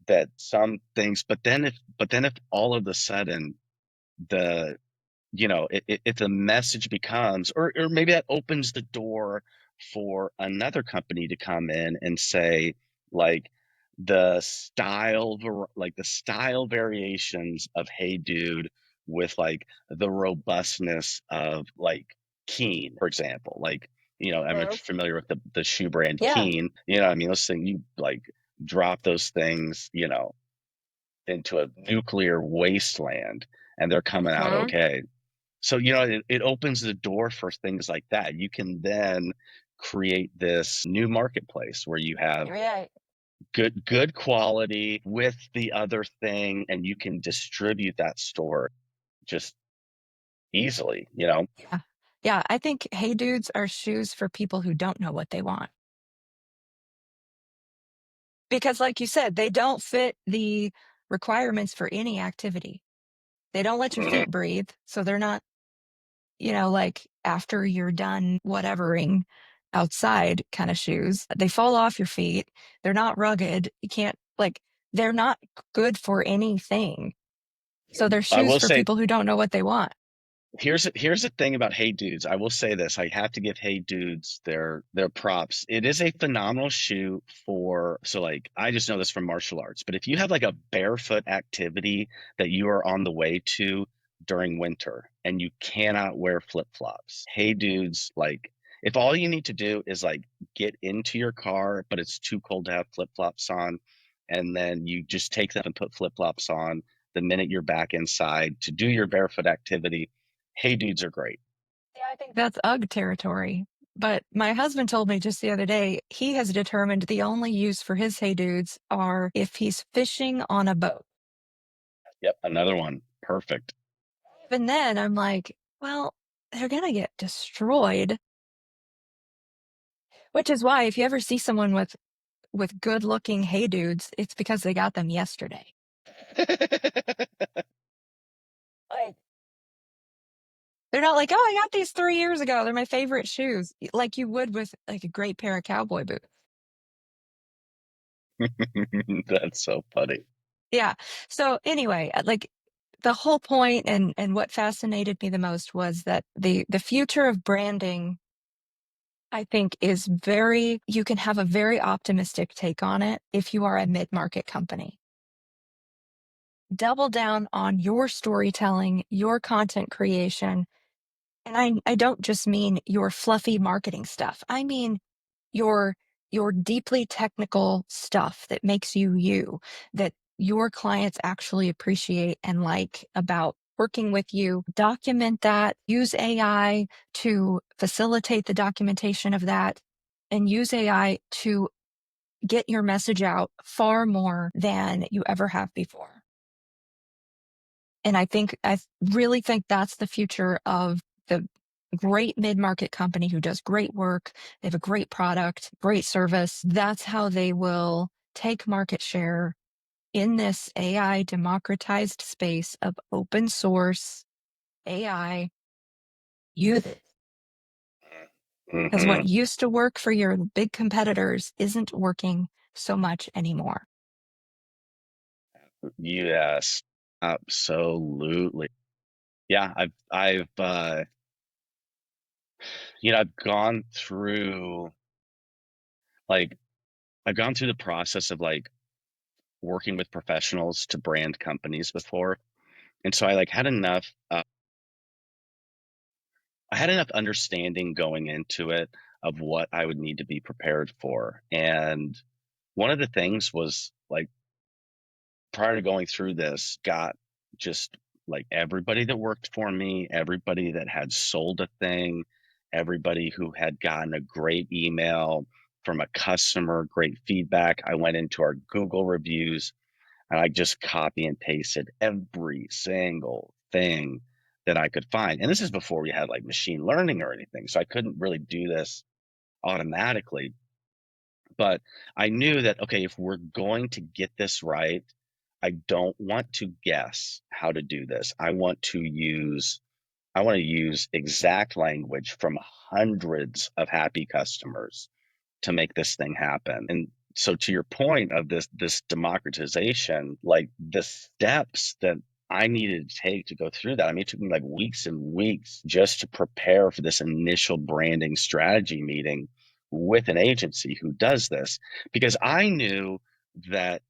that some things, but then if all of a sudden the if the message becomes, or maybe that opens the door for another company to come in and say, like, the style variations of Hey Dude with like the robustness of like Keen, for example. Like, I'm Mhm. familiar with the shoe brand Yeah. Keen. You know what I mean? Those things, you like drop those things, into a nuclear wasteland, and they're coming out Mhm. okay. So, it opens the door for things like that. You can then create this new marketplace where you have Yeah. good quality with the other thing, and you can distribute that store just easily. Yeah. Yeah. I think Hey Dudes are shoes for people who don't know what they want. Because, like you said, they don't fit the requirements for any activity. They don't let your Mhm. feet breathe. So they're not, like after you're done whatevering outside kind of shoes. They fall off your feet. They're not rugged. You can't, like, they're not good for anything. So they're I shoes will for say, people who don't know what they want. here's the thing about Hey Dudes. I will say this. I have to give Hey Dudes their props. It is a phenomenal shoe for, so, like, I just know this from martial arts, but if you have like a barefoot activity that you are on the way to during winter and you cannot wear flip-flops, Hey Dudes, like, if all you need to do is like get into your car, but it's too cold to have flip-flops on, and then you just take them and put flip-flops on the minute you're back inside to do your barefoot activity. Hey Dudes are great. Yeah, I think that's UGG territory. But my husband told me just the other day, he has determined the only use for his Hey Dudes are if he's fishing on a boat. Yep, another one. Perfect. Even then, I'm like, well, they're going to get destroyed, which is why if you ever see someone with good looking Hey Dudes, it's because they got them yesterday. Like, they're not like, oh, I got these 3 years ago. They're my favorite shoes, like you would with like a great pair of cowboy boots. That's so funny. Yeah. So anyway, like the whole point and what fascinated me the most was that the future of branding, I think, is you can have a very optimistic take on it if you are a mid-market company. Double down on your storytelling, your content creation. And I don't just mean your fluffy marketing stuff. I mean your your deeply technical stuff that makes you you, that your clients actually appreciate and like about working with you. Document that, use AI to facilitate the documentation of that, and use AI to get your message out far more than you ever have before. And I really think that's the future of the great mid-market company who does great work. They have a great product, great service. That's how they will take market share in this AI democratized space of open source AI. Use it. Because what Hmm. used to work for your big competitors isn't working so much anymore. Yes, absolutely. Yeah, I've gone through like I've gone through the process of like working with professionals to brand companies before. And so I had enough understanding going into it of what I would need to be prepared for. And one of the things was like prior to going through this, got just like everybody that worked for me, everybody that had sold a thing, everybody who had gotten a great email from a customer, great feedback. I went into our Google reviews and I just copy and pasted every single thing that I could find. And this is before we had like machine learning or anything. So I couldn't really do this automatically. But I knew that, okay, if we're going to get this right, I don't want to guess how to do this. I want to use exact language from hundreds of happy customers to make this thing happen. And so to your point of this democratization, like the steps that I needed to take to go through that. I mean, it took me like weeks and weeks just to prepare for this initial branding strategy meeting with an agency who does this because I knew that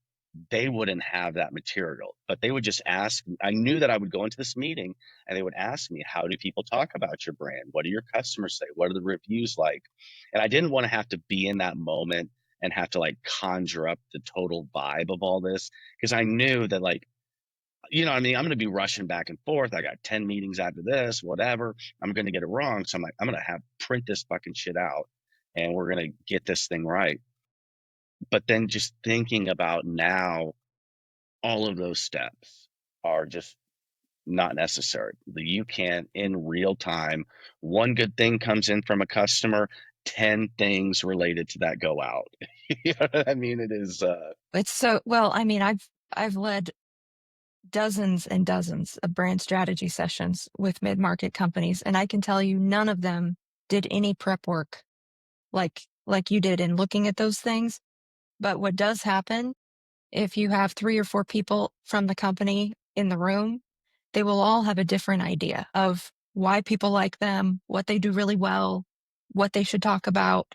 they wouldn't have that material, but they would just ask. I knew that I would go into this meeting and they would ask me, how do people talk about your brand? What do your customers say? What are the reviews like? And I didn't want to have to be in that moment and have to like conjure up the total vibe of all this because I knew that like, I mean, I'm going to be rushing back and forth. I got 10 meetings after this, whatever. I'm going to get it wrong. So I'm like, I'm going to have print this fucking shit out and we're going to get this thing right. But then just thinking about now, all of those steps are just not necessary. You can in real time, one good thing comes in from a customer, 10 things related to that go out. You know what I mean? It is It's so well, I mean, I've led dozens and dozens of brand strategy sessions with mid-market companies, and I can tell you none of them did any prep work like you did in looking at those things. But what does happen, if you have 3 or 4 people from the company in the room, they will all have a different idea of why people like them, what they do really well, what they should talk about.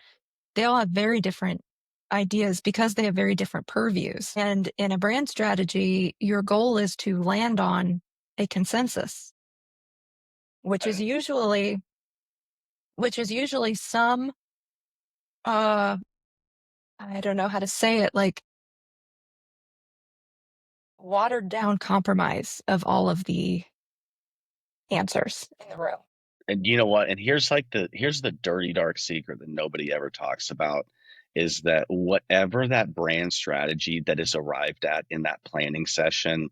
They all have very different ideas because they have very different purviews. And in a brand strategy, your goal is to land on a consensus, which is usually some uh I don't know how to say it, like watered down compromise of all of the answers in the room. And you know what? And here's the dirty dark secret that nobody ever talks about is that whatever that brand strategy that is arrived at in that planning session,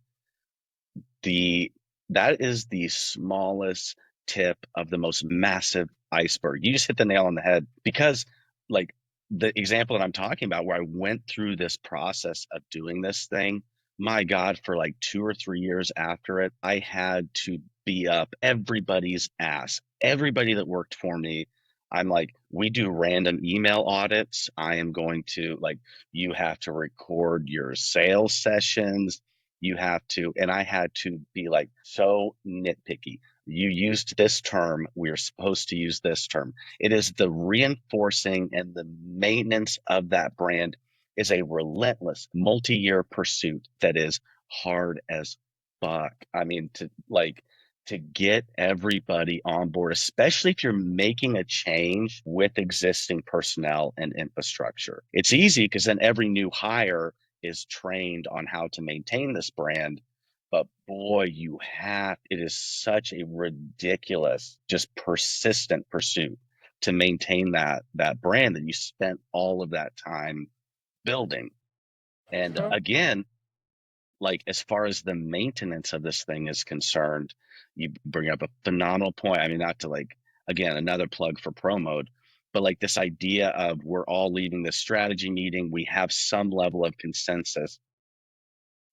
the that is the smallest tip of the most massive iceberg. You just hit the nail on the head because like the example that I'm talking about where I went through this process of doing this thing, my God, for like 2 or 3 years after it, I had to be up everybody's ass. Everybody that worked for me. I'm like, we do random email audits. I am going to like, you have to record your sales sessions, you have to, and I had to be like so nitpicky. You used this term, we're supposed to use this term. It is the reinforcing and the maintenance of that brand is a relentless multi-year pursuit that is hard as fuck. I mean, to get everybody on board, especially if you're making a change with existing personnel and infrastructure. It's easy because then every new hire is trained on how to maintain this brand. But boy, it is such a ridiculous, just persistent pursuit to maintain that brand that you spent all of that time building. And Mhm. again, like as far as the maintenance of this thing is concerned, you bring up a phenomenal point. I mean, not to like, again, another plug for ProMode, but like this idea of we're all leaving this strategy meeting, we have some level of consensus.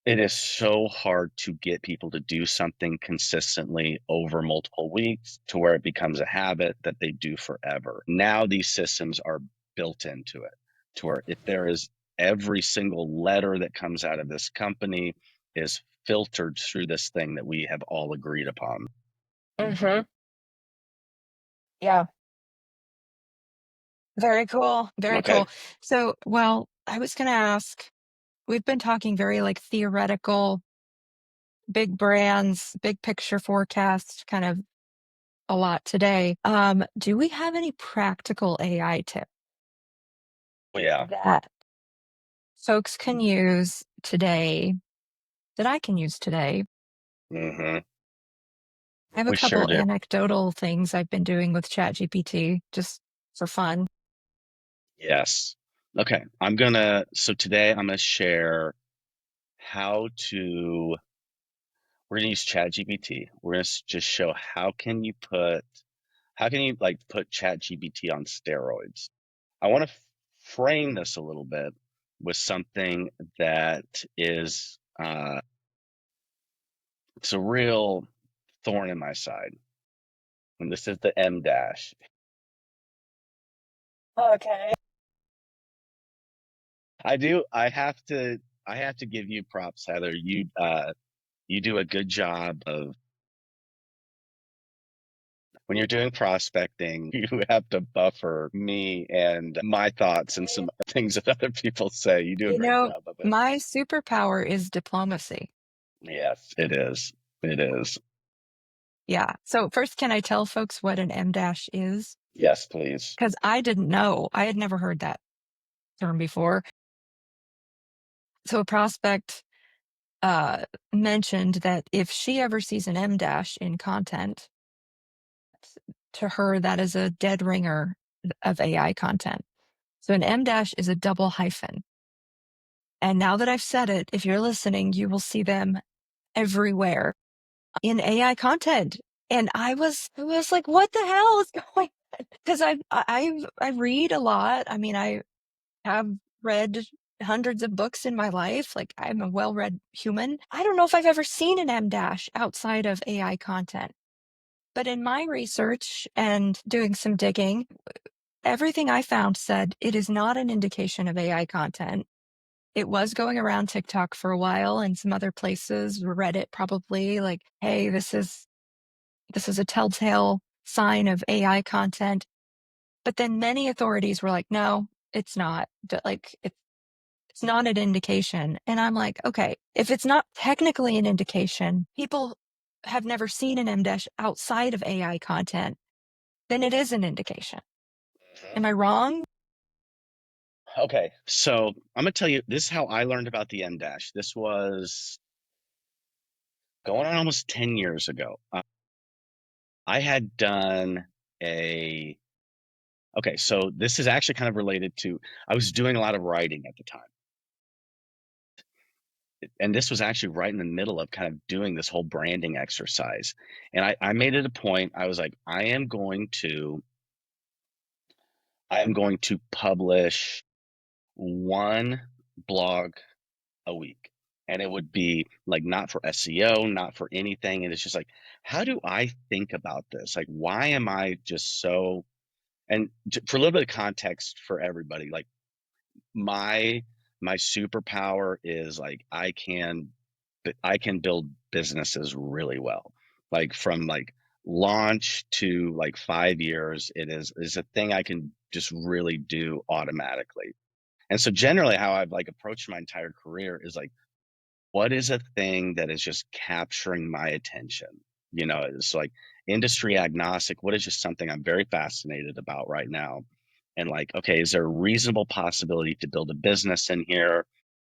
It is so hard to get people to do something consistently over multiple weeks to where it becomes a habit that they do forever. Now these systems are built into it to where if there is every single letter that comes out of this company is filtered through this thing that we have all agreed upon. Mhm. Yeah. Very cool. Very Okay. cool. So, well, I was going to ask, we've been talking very like theoretical, big brands, big picture forecast kind of a lot today. Do we have any practical AI tips Well, yeah. that folks can use today that I can use today? Hmm. I have a We sure couple do. anecdotal things I've been doing with ChatGPT just for fun. Yes. Okay. So today I'm gonna share how to we're going to use ChatGPT. We're going to just show how can you like put ChatGPT on steroids. I want to frame this a little bit with something that is it's a real thorn in my side, and this is the M dash. Okay. I have to give you props, Heather. You do a good job of when you're doing prospecting, you have to buffer me and my thoughts and some things that other people say. You do a You great know, job of it. my superpower is diplomacy. Yes, it is. It is. Yeah. So first, can I tell folks what an M dash is? Yes, please. Because I didn't know. I had never heard that term before. So a prospect uh, mentioned that if she ever sees an M dash in content, to her that is a dead ringer of AI content. So an M dash is a double hyphen. And now that I've said it, if you're listening, you will see them everywhere in AI content. And I was like, what the hell is going on? Because I read a lot. I mean, I have read hundreds of books in my life. Like I'm a well-read human. I don't know if I've ever seen an M dash outside of AI content. But in my research and doing some digging, everything I found said it is not an indication of AI content. It was going around TikTok for a while and some other places, Reddit probably, like, hey, this is a telltale sign of AI content. But then many authorities were like, no, it's not. Like it's not an indication. And I'm like, okay, if it's not technically an indication, people have never seen an M dash outside of AI content, then it is an indication. Mhm. Am I wrong? Okay, so I'm gonna tell you this is how I learned about the M dash. This was going on almost 10 years ago. I had done a okay, so this is actually kind of related to I was doing a lot of writing at the time. And this was actually right in the middle of kind of doing this whole branding exercise. And I made it a point, I was like, I am going to publish one blog a week. And it would be like not for SEO, not for anything. And it's just like, how do I think about this? Like, why am I just so, and for a little bit of context for everybody, like my my superpower is like I can build businesses really well. Like from like launch to like 5 years, is a thing I can just really do automatically. And so generally how I've like approached my entire career is like, what is a thing that is just capturing my attention? You know, it's like industry agnostic. What is just something I'm very fascinated about right now? And like, okay, is there a reasonable possibility to build a business in here?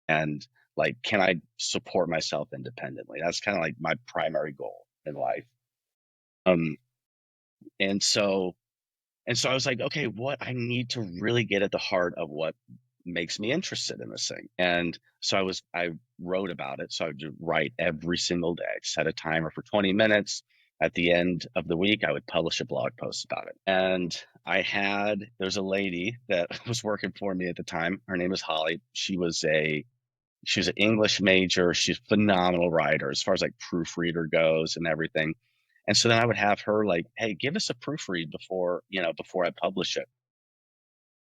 And like, can I support myself independently? That's kind of like my primary goal in life. Um, and so and so I was like, okay, what I need to really get at the heart of what makes me interested in this thing. And so I wrote about it. So I would write every single day, set a timer for 20 minutes. At the end of the week, I would publish a blog post about it. And there's a lady that was working for me at the time. Her name is Holly. She was an English major. She's a phenomenal writer as far as like proofreader goes and everything. And so then I would have her like, hey, give us a proofread before I publish it.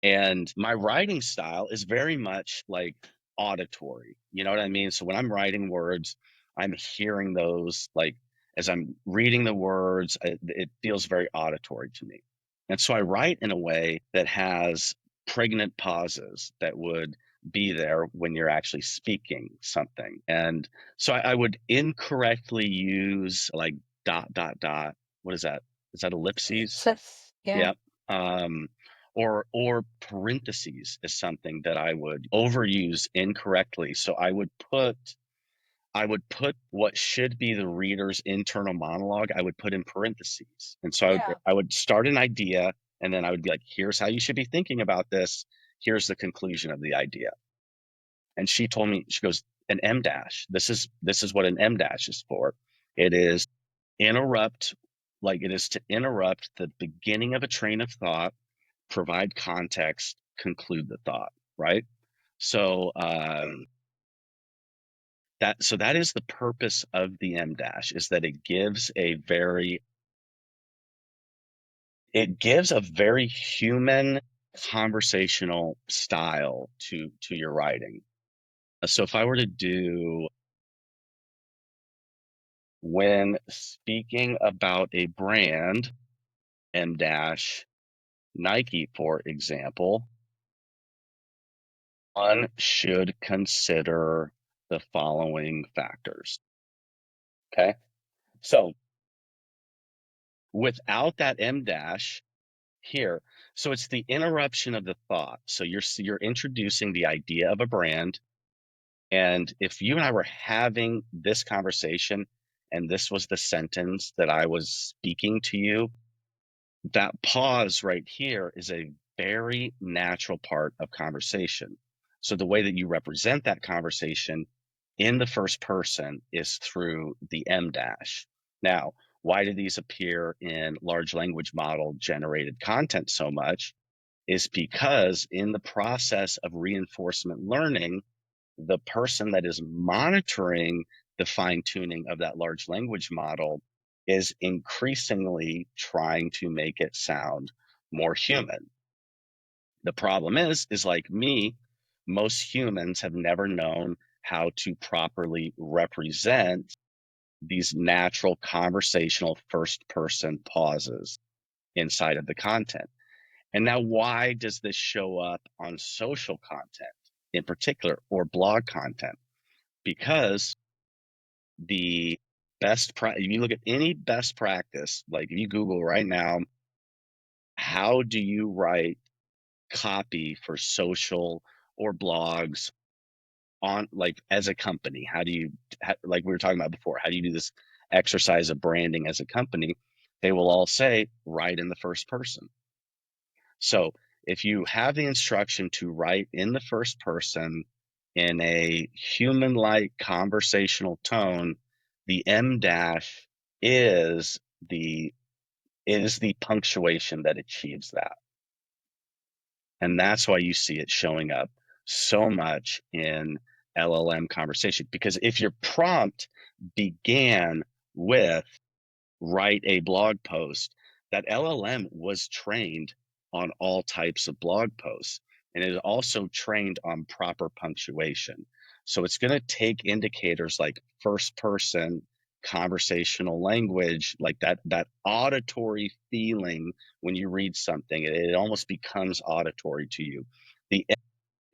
And my writing style is very much like auditory. You know what I mean? So when I'm writing words, I'm hearing those like as I'm reading the words, it feels very auditory to me. And so I write in a way that has pregnant pauses that would be there when you're actually speaking something. And so I would incorrectly use like dot, dot, dot. What is that? Is that ellipses? Yeah. Yeah. Um, or parentheses is something that I would overuse incorrectly. So I would put what should be the reader's internal monologue, I would put in parentheses. And so Yeah. I would start an idea and then I would be like, here's how you should be thinking about this. Here's the conclusion of the idea. And she told me, she goes, an M dash. This is what an M dash is for. It is interrupt, like it is to interrupt the beginning of a train of thought, provide context, conclude the thought, right? So that is the purpose of the M dash, is that it gives a very human conversational style to your writing. So if I were to do when speaking about a brand, M dash Nike, for example, one should consider the following factors. Okay. So without that M dash here, so it's the interruption of the thought. So you're introducing the idea of a brand. And if you and I were having this conversation and this was the sentence that I was speaking to you, that pause right here is a very natural part of conversation. So the way that you represent that conversation in the first person is through the M dash. Now, why do these appear in large language model generated content so much? Is because in the process of reinforcement learning, the person that is monitoring the fine tuning of that large language model is increasingly trying to make it sound more human. The problem is like me, most humans have never known how to properly represent these natural conversational first person pauses inside of the content. And now, why does this show up on social content in particular or blog content? Because if you look at any best practice, like if you Google right now, how do you write copy for social or blogs on like as a company? Like we were talking about before, how do you do this exercise of branding as a company? they will all say, write in the first person. So if you have the instruction to write in the first person in a human-like conversational tone, the M dash is the punctuation that achieves that. And that's why you see it showing up so much in LLM conversation. Because if your prompt began with write a blog post, that LLM was trained on all types of blog posts, and it is also trained on proper punctuation. So it's going to take indicators like first person conversational language, like that auditory feeling when you read something. It almost becomes auditory to you. The M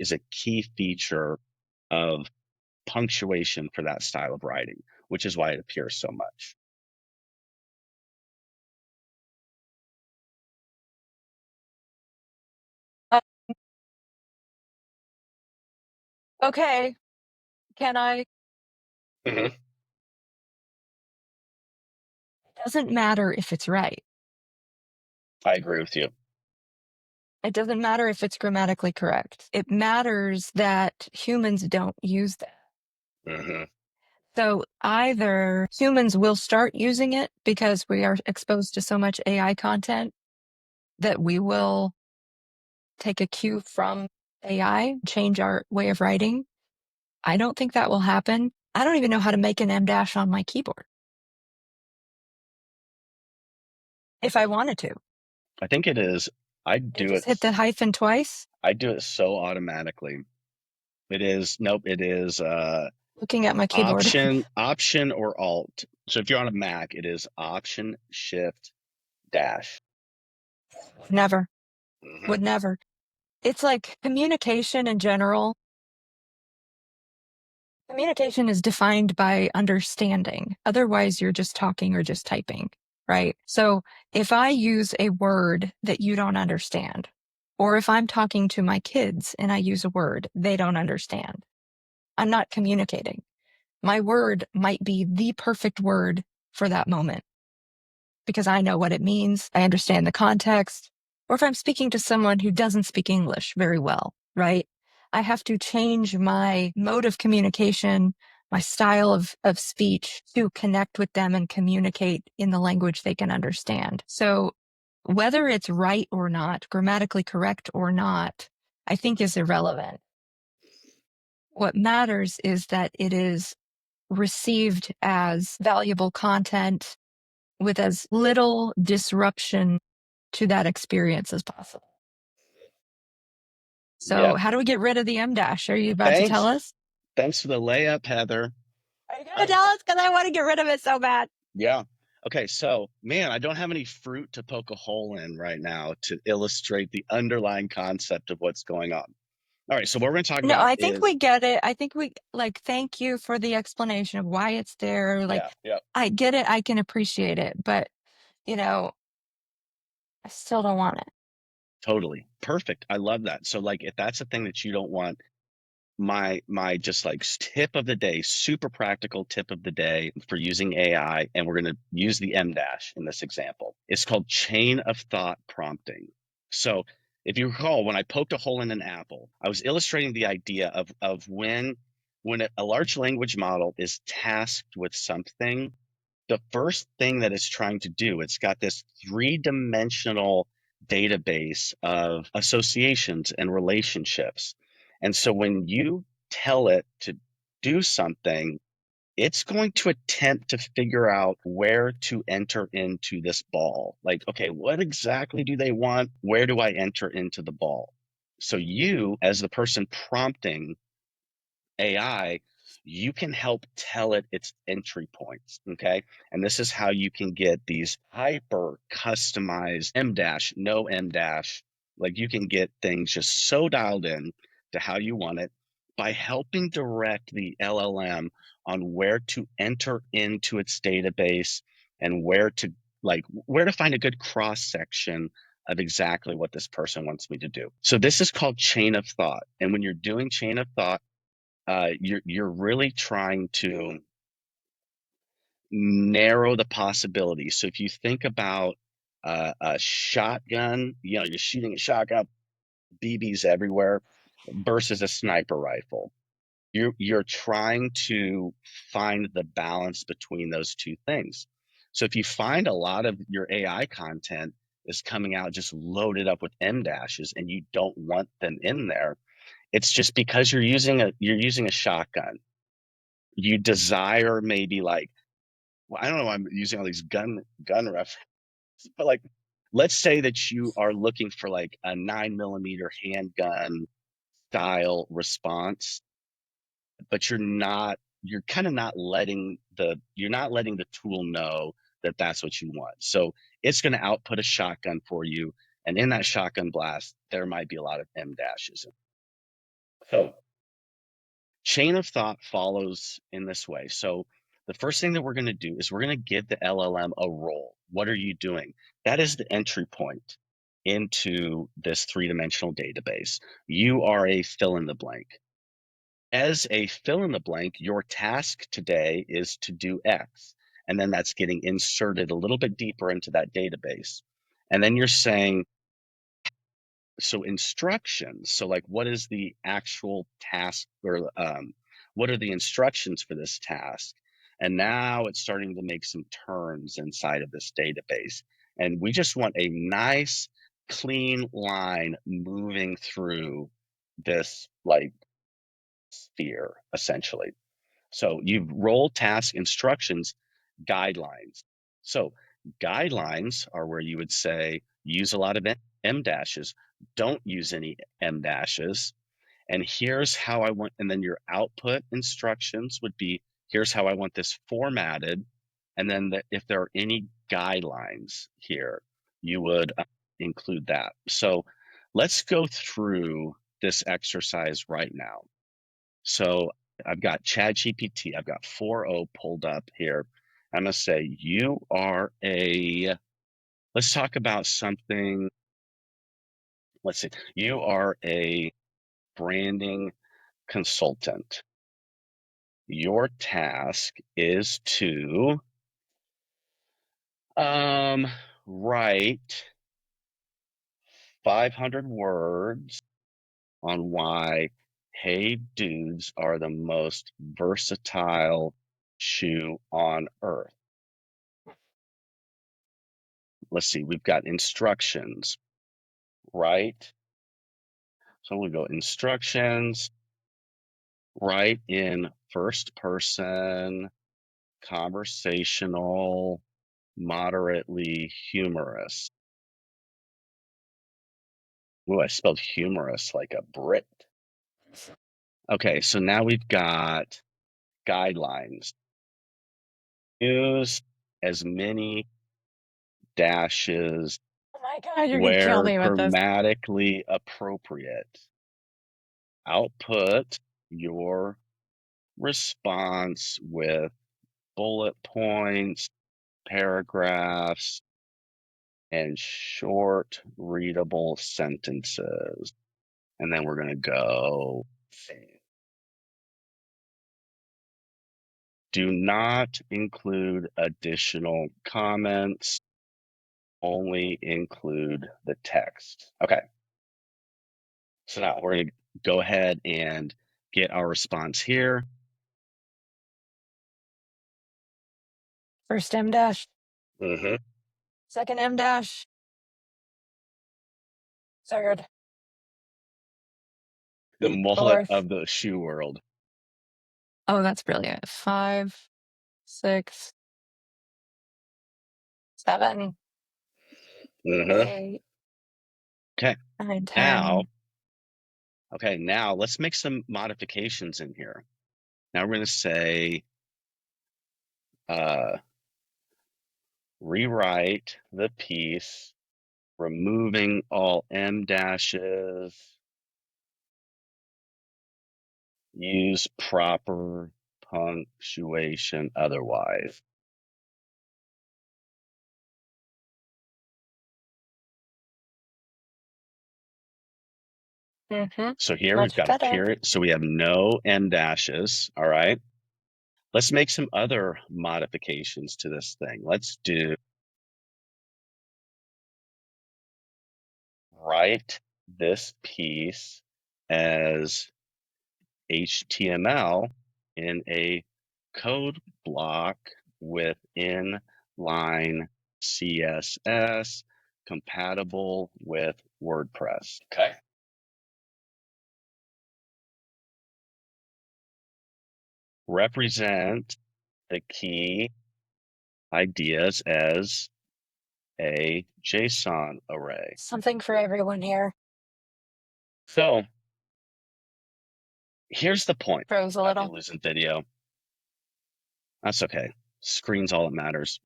is a key feature of punctuation for that style of writing, which is why it appears so much. Uh, okay, can I? Mhm. Doesn't matter if it's right. I agree with you. It doesn't matter if it's grammatically correct. It matters that humans don't use that. Mhm. So either humans will start using it because we are exposed to so much AI content that we will take a cue from AI, change our way of writing. I don't think that will happen. I don't even know how to make an M dash on my keyboard if I wanted to. I think it is. I You do just it. hit the hyphen twice. I do it so automatically. It is nope. It is Looking at my keyboard. option or alt. So if you're on a Mac, it is Option Shift Dash. Never. Hmm. Would never. It's like communication in general. Communication is defined by understanding. Otherwise, you're just talking or just typing, right? So if I use a word that you don't understand, or if I'm talking to my kids and I use a word they don't understand, I'm not communicating. My word might be the perfect word for that moment because I know what it means. I understand the context. Or if I'm speaking to someone who doesn't speak English very well, right? I have to change my mode of communication, my style of speech to connect with them and communicate in the language they can understand. So whether it's right or not, grammatically correct or not, I think is irrelevant. What matters is that it is received as valuable content with as little disruption to that experience as possible. So, Yep. how do we get rid of the M dash? Are you about to tell Thanks. us? Thanks for the layup, Heather. Are you going to I, tell us? Because I want to get rid of it so bad. yeah. Okay. So, man, I don't have any fruit to poke a hole in right now to illustrate the underlying concept of what's going on. All right. So, what we're going to talk No, about I think is, we get it. I think we like, thank you for the explanation of why it's there. Like, yeah, yeah, I get it. I can appreciate it. But, you know, I still don't want it. totally perfect. I love that. So, like, if that's a thing that you don't want, my just like tip of the day, super practical tip of the day for using AI, and we're going to use the M dash in this example. It's called chain of thought prompting. So if you recall, when I poked a hole in an apple, I was illustrating the idea of when a large language model is tasked with something, the first thing that it's trying to do, it's got this three-dimensional database of associations and relationships. And so when you tell it to do something, it's going to attempt to figure out where to enter into this ball. Like, okay, what exactly do they want? Where do I enter into the ball? So you, as the person prompting AI, you can help tell it its entry points. Okay. And this is how you can get these hyper customized M dash, no M dash. Like you can get things just so dialed in to how you want it by helping direct the LLM on where to enter into its database and where to find a good cross section of exactly what this person wants me to do. So this is called chain of thought. And when you're doing chain of thought, you're really trying to narrow the possibilities. So if you think about a shotgun, you're shooting a shotgun, BBs everywhere, versus a sniper rifle. You're trying to find the balance between those two things. So if you find a lot of your AI content is coming out just loaded up with M dashes and you don't want them in there, it's just because you're using a shotgun. You desire maybe like, well, I don't know why I'm using all these gun references, but like let's say that you are looking for like a 9mm handgun style response, but you're kind of not letting the tool know that that's what you want. So it's going to output a shotgun for you, and in that shotgun blast there might be a lot of M dashes. So chain of thought follows in this way. So the first thing that we're going to do is we're going to give the LLM a role. What are you doing? That is the entry point into this three-dimensional database. You are a fill in the blank. As a fill in the blank, your task today is to do X. And then that's getting inserted a little bit deeper into that database. And then you're saying, so instructions. So like, what is the actual task, or what are the instructions for this task? And now it's starting to make some turns inside of this database. And we just want a nice, clean line moving through this like sphere, essentially. So you roll task instructions, guidelines. So guidelines are where you would say use a lot of M dashes, don't use any M dashes. And here's how I want, and then your output instructions would be, here's how I want this formatted. And then if there are any guidelines here, you would include that. So let's go through this exercise right now. So I've got ChatGPT, I've got 4.0 pulled up here. I'm going to say, let's talk about something. Let's see, you are a branding consultant. Your task is to write 500 words on why Hey Dudes are the most versatile shoe on earth. Let's see, we've got instructions, right? So we go instructions, write in first person, conversational, moderately humorous. Ooh, I spelled humorous like a Brit. Okay, so now we've got guidelines. Use as many dashes Oh my God, you're gonna kill where me with this. grammatically appropriate. Output your response with bullet points, paragraphs, and short readable sentences. And then we're going to go, do not include additional comments, only include the text. Okay. So now we're going to go ahead and get our response here. First M dash, Mm-hmm. second M dash, third, The mullet fourth. of the shoe world. Oh, that's brilliant. 5, 6, 7, Mm-hmm. 8, Okay. 9, Now, 10. now let's make some modifications in here. Now we're going to say, uh, rewrite the piece, removing all M dashes, use proper punctuation otherwise. Mm-hmm. So here we've Much got a better. period. So we have no M dashes. All right. Let's make some other modifications to this thing. Let's do write this piece as HTML in a code block with inline CSS compatible with WordPress. Okay. Represent the key ideas as a JSON array. Something for everyone here. So here's the point. Froze a Might be little. losing video. That's okay. Screen's all that matters.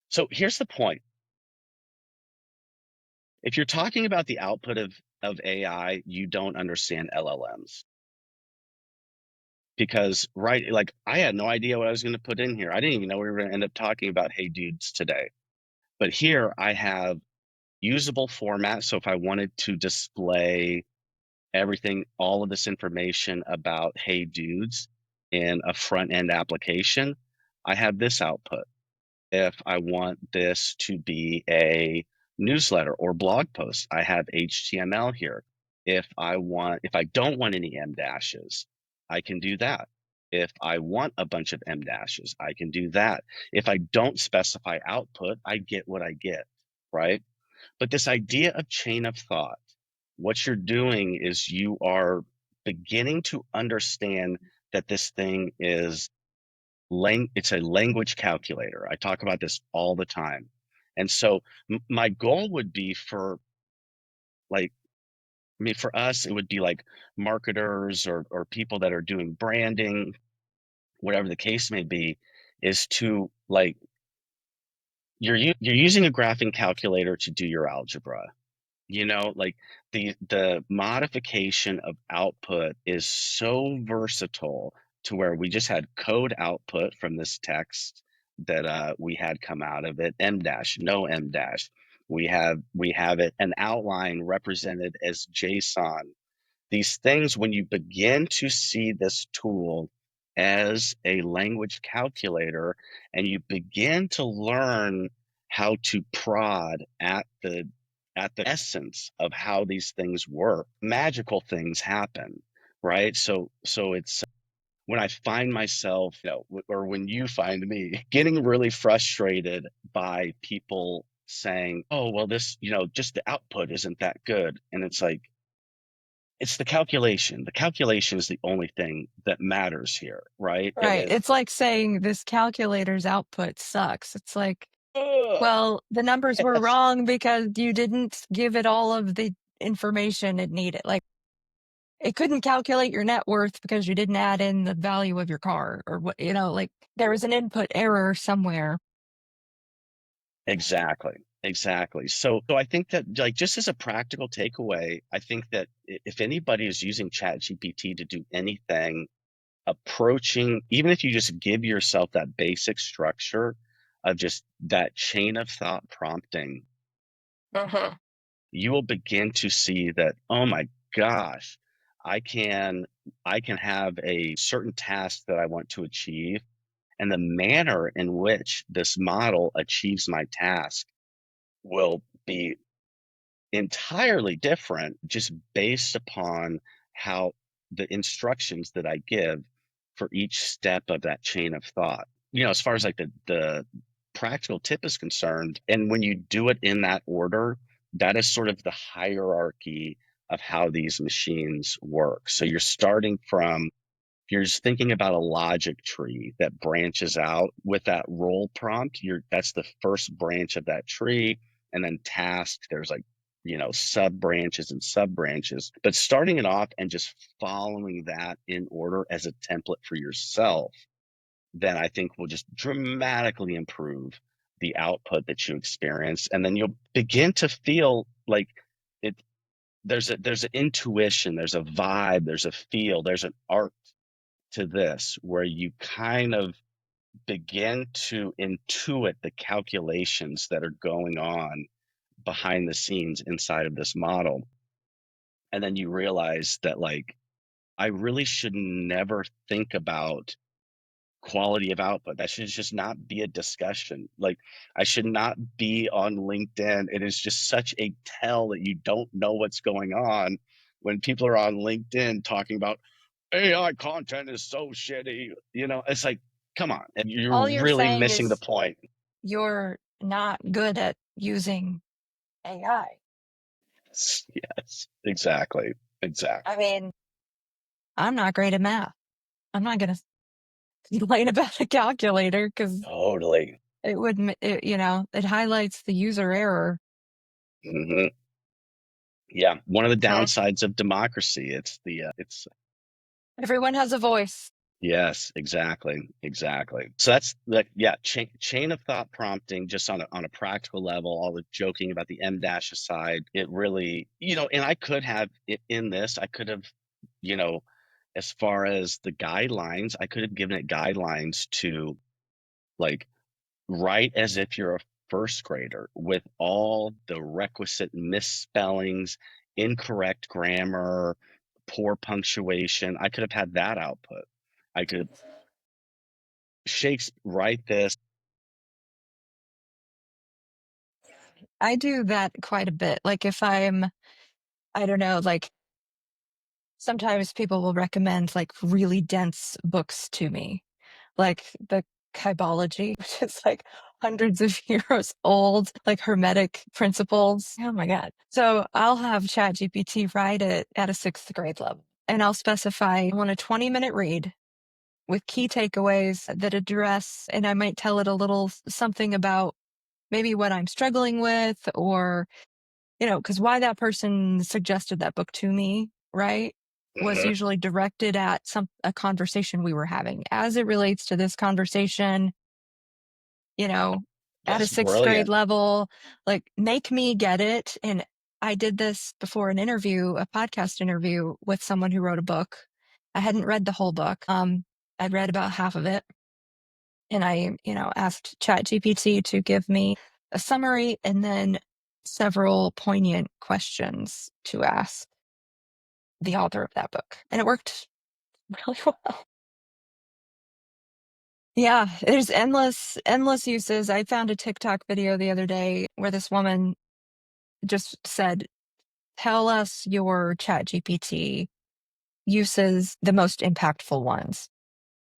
So here's the point. If you're talking about the output of AI, you don't understand LLMs. Because, right, like I had no idea what I was going to put in here. I didn't even know we were going to end up talking about Hey Dudes today. But here I have usable format. So if I wanted to display everything, all of this information about Hey Dudes in a front end application, I have this output. If I want this to be a newsletter or blog post, I have HTML here. If I don't want any M dashes, I can do that. If I want a bunch of M dashes, I can do that. If I don't specify output, I get what I get, right? But this idea of chain of thought, what you're doing is you are beginning to understand that this thing is it's a language calculator. I talk about this all the time. And so my goal would be for like, I mean, for us, it would be like marketers or people that are doing branding, whatever the case may be, is to like, you're using a graphing calculator to do your algebra. Like the modification of output is so versatile to where we just had code output from this text that we had come out of it, M dash, no M dash. We have it an outline represented as JSON. These things, when you begin to see this tool as a language calculator and you begin to learn how to prod at the essence of how these things work, magical things happen, right? So it's when I find myself, or when you find me getting really frustrated by people saying, oh, well, this, just the output isn't that good. And it's like, it's the calculation. The calculation is the only thing that matters here, right? It Right. is, It's like saying this calculator's output sucks. It's like, ugh, well, the numbers were yes, wrong because you didn't give it all of the information it needed. Like, it couldn't calculate your net worth because you didn't add in the value of your car or what, like there was an input error somewhere. exactly. Exactly. So I think that, like, just as a practical takeaway, I think that if anybody is using ChatGPT to do anything approaching, even if you just give yourself that basic structure of just that chain of thought prompting, Uh-huh. you will begin to see that, oh my gosh, I can I can have a certain task that I want to achieve, and the manner in which this model achieves my task will be entirely different just based upon how the instructions that I give for each step of that chain of thought. As far as like the practical tip is concerned, and when you do it in that order, that is sort of the hierarchy of how these machines work. So you're starting from, if you're just thinking about a logic tree that branches out with that role prompt, that's the first branch of that tree. And then task, there's like, sub branches and sub branches. But starting it off and just following that in order as a template for yourself, then I think will just dramatically improve the output that you experience. And then you'll begin to feel like it there's an intuition, there's a vibe, there's a feel, there's an art to this where you kind of begin to intuit the calculations that are going on behind the scenes inside of this model. And then you realize that, like, I really should never think about quality of output. That should just not be a discussion. Like, I should not be on LinkedIn. It is just such a tell that you don't know what's going on when people are on LinkedIn talking about AI content is so shitty. It's like, come on, and you're All you're really saying missing the is point. you're not good at using AI. Yes, exactly, I exactly. mean, I'm not great at math. I'm not going to complain about a calculator because Totally. it would, it highlights the user error. Hmm. Yeah, one of the Hmm. downsides of democracy. It's Everyone has a voice. Yes, exactly, exactly. So that's like, yeah, chain of thought prompting, just on a practical level, all the joking about the M dash aside, it really, and I could have it in this, I could have, you know, as far as the guidelines, I could have given it guidelines to, like, write as if you're a first grader with all the requisite misspellings, incorrect grammar, poor punctuation. I could have had that output. I could Shakespeare, write this. I do that quite a bit. Like if I don't know, like sometimes people will recommend like really dense books to me, like the Kybology, which is like hundreds of years old, like Hermetic principles. Oh my God. So I'll have ChatGPT write it at a sixth grade level, and I'll specify I want a 20-minute read with key takeaways that address, and I might tell it a little something about maybe what I'm struggling with, or because why that person suggested that book to me, right, was Mhm. usually directed at a conversation we were having. As it relates to this conversation, you know, at a That's sixth grade brilliant. level, like make me get it. And I did this before an interview, a podcast interview with someone who wrote a book. I hadn't read the whole book. I'd read about half of it. And I, asked ChatGPT to give me a summary and then several poignant questions to ask the author of that book. And it worked really well. Yeah, there's endless uses. I found a TikTok video the other day where this woman just said, tell us your ChatGPT uses, the most impactful ones.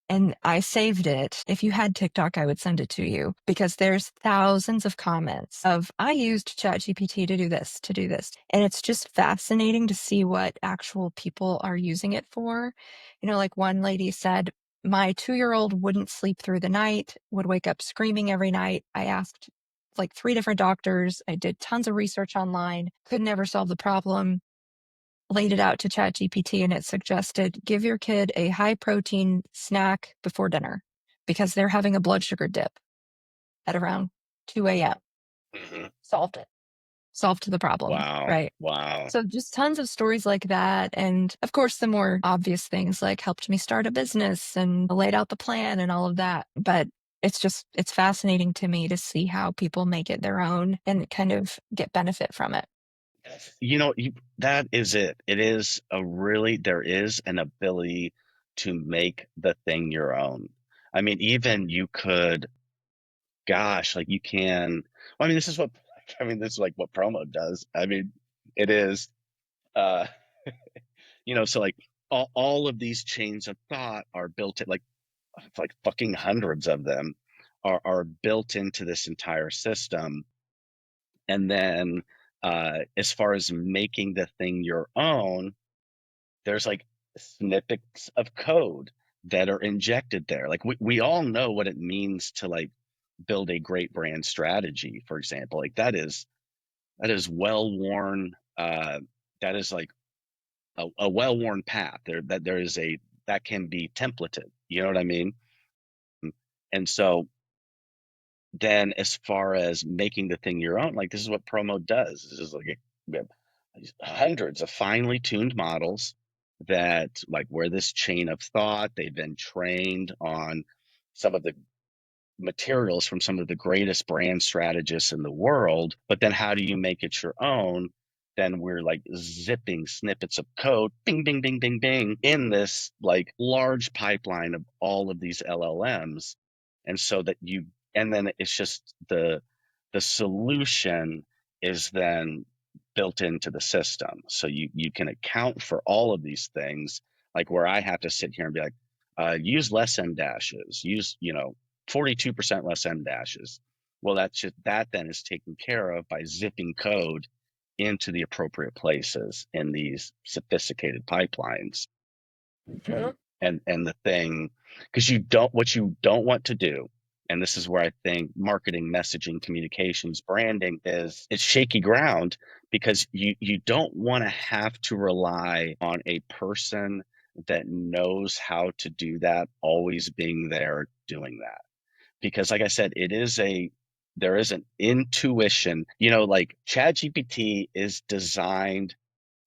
And I saved it. If you had TikTok, I would send it to you because there's thousands of comments of, I used ChatGPT to do this, to do this. And it's just fascinating to see what actual people are using it for. Like one lady said, my 2-year-old wouldn't sleep through the night, would wake up screaming every night. I asked like 3 different doctors. I did tons of research online, could never solve the problem, laid it out to ChatGPT, and it suggested give your kid a high protein snack before dinner because they're having a blood sugar dip at around 2 a.m. Mhm. Solved it. Solved the problem. Wow, Right. wow. So just tons of stories like that. And of course, the more obvious things like helped me start a business and laid out the plan and all of that. But it's fascinating to me to see how people make it their own and kind of get benefit from it. That is it. There is an ability to make the thing your own. I mean, even you could, gosh, like you can, well, I mean, this is like what ProMode does. I mean, it is, uh, so like all of these chains of thought are built in, like, it's like fucking hundreds of them are built into this entire system. And then, as far as making the thing your own, there's like snippets of code that are injected there. Like we all know what it means to like build a great brand strategy, for example. Like that is well worn. That is like a well worn path. There is a that can be templated. You know what I mean? And so then, as far as making the thing your own, like this is what Promo does. This is like we have hundreds of finely tuned models that, like, where this chain of thought, they've been trained on some of the materials from some of the greatest brand strategists in the world. But then how do you make it your own? then we're like zipping snippets of code, bing, bing, bing, bing, bing, in this like large pipeline of all of these LLMs. And so that and then it's just the solution is then built into the system. So you can account for all of these things, like where I have to sit here and be like, use less M dashes, use, 42% less M dashes. Well, that then is taken care of by zipping code into the appropriate places in these sophisticated pipelines. And the thing, because what you don't want to do, and this is where I think marketing, messaging, communications, branding it's shaky ground, because you don't want to have to rely on a person that knows how to do that always being there doing that. Because like I said, there is an intuition, like ChatGPT is designed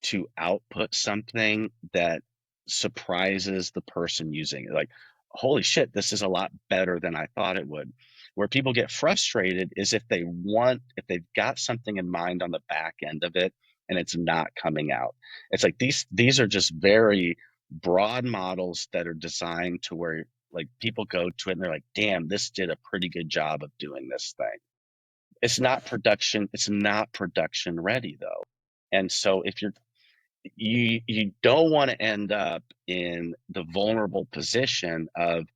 to output something that surprises the person using it. Like, holy shit, this is a lot better than I thought it would. Where people get frustrated is if they've got something in mind on the back end of it and it's not coming out. It's like these are just very broad models that are designed to where like people go to it and they're like, damn, this did a pretty good job of doing this thing. It's not production ready though. And so if you don't want to end up in the vulnerable position of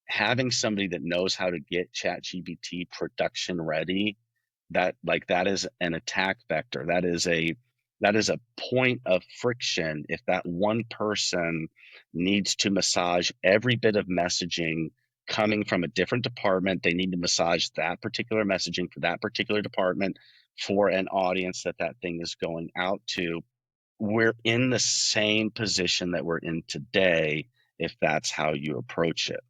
having somebody that knows how to get ChatGPT production ready. That is an attack vector. That is a point of friction. If that one person needs to massage every bit of messaging coming from a different department, they need to massage that particular messaging for that particular department for an audience that thing is going out to. We're in the same position that we're in today if that's how you approach it.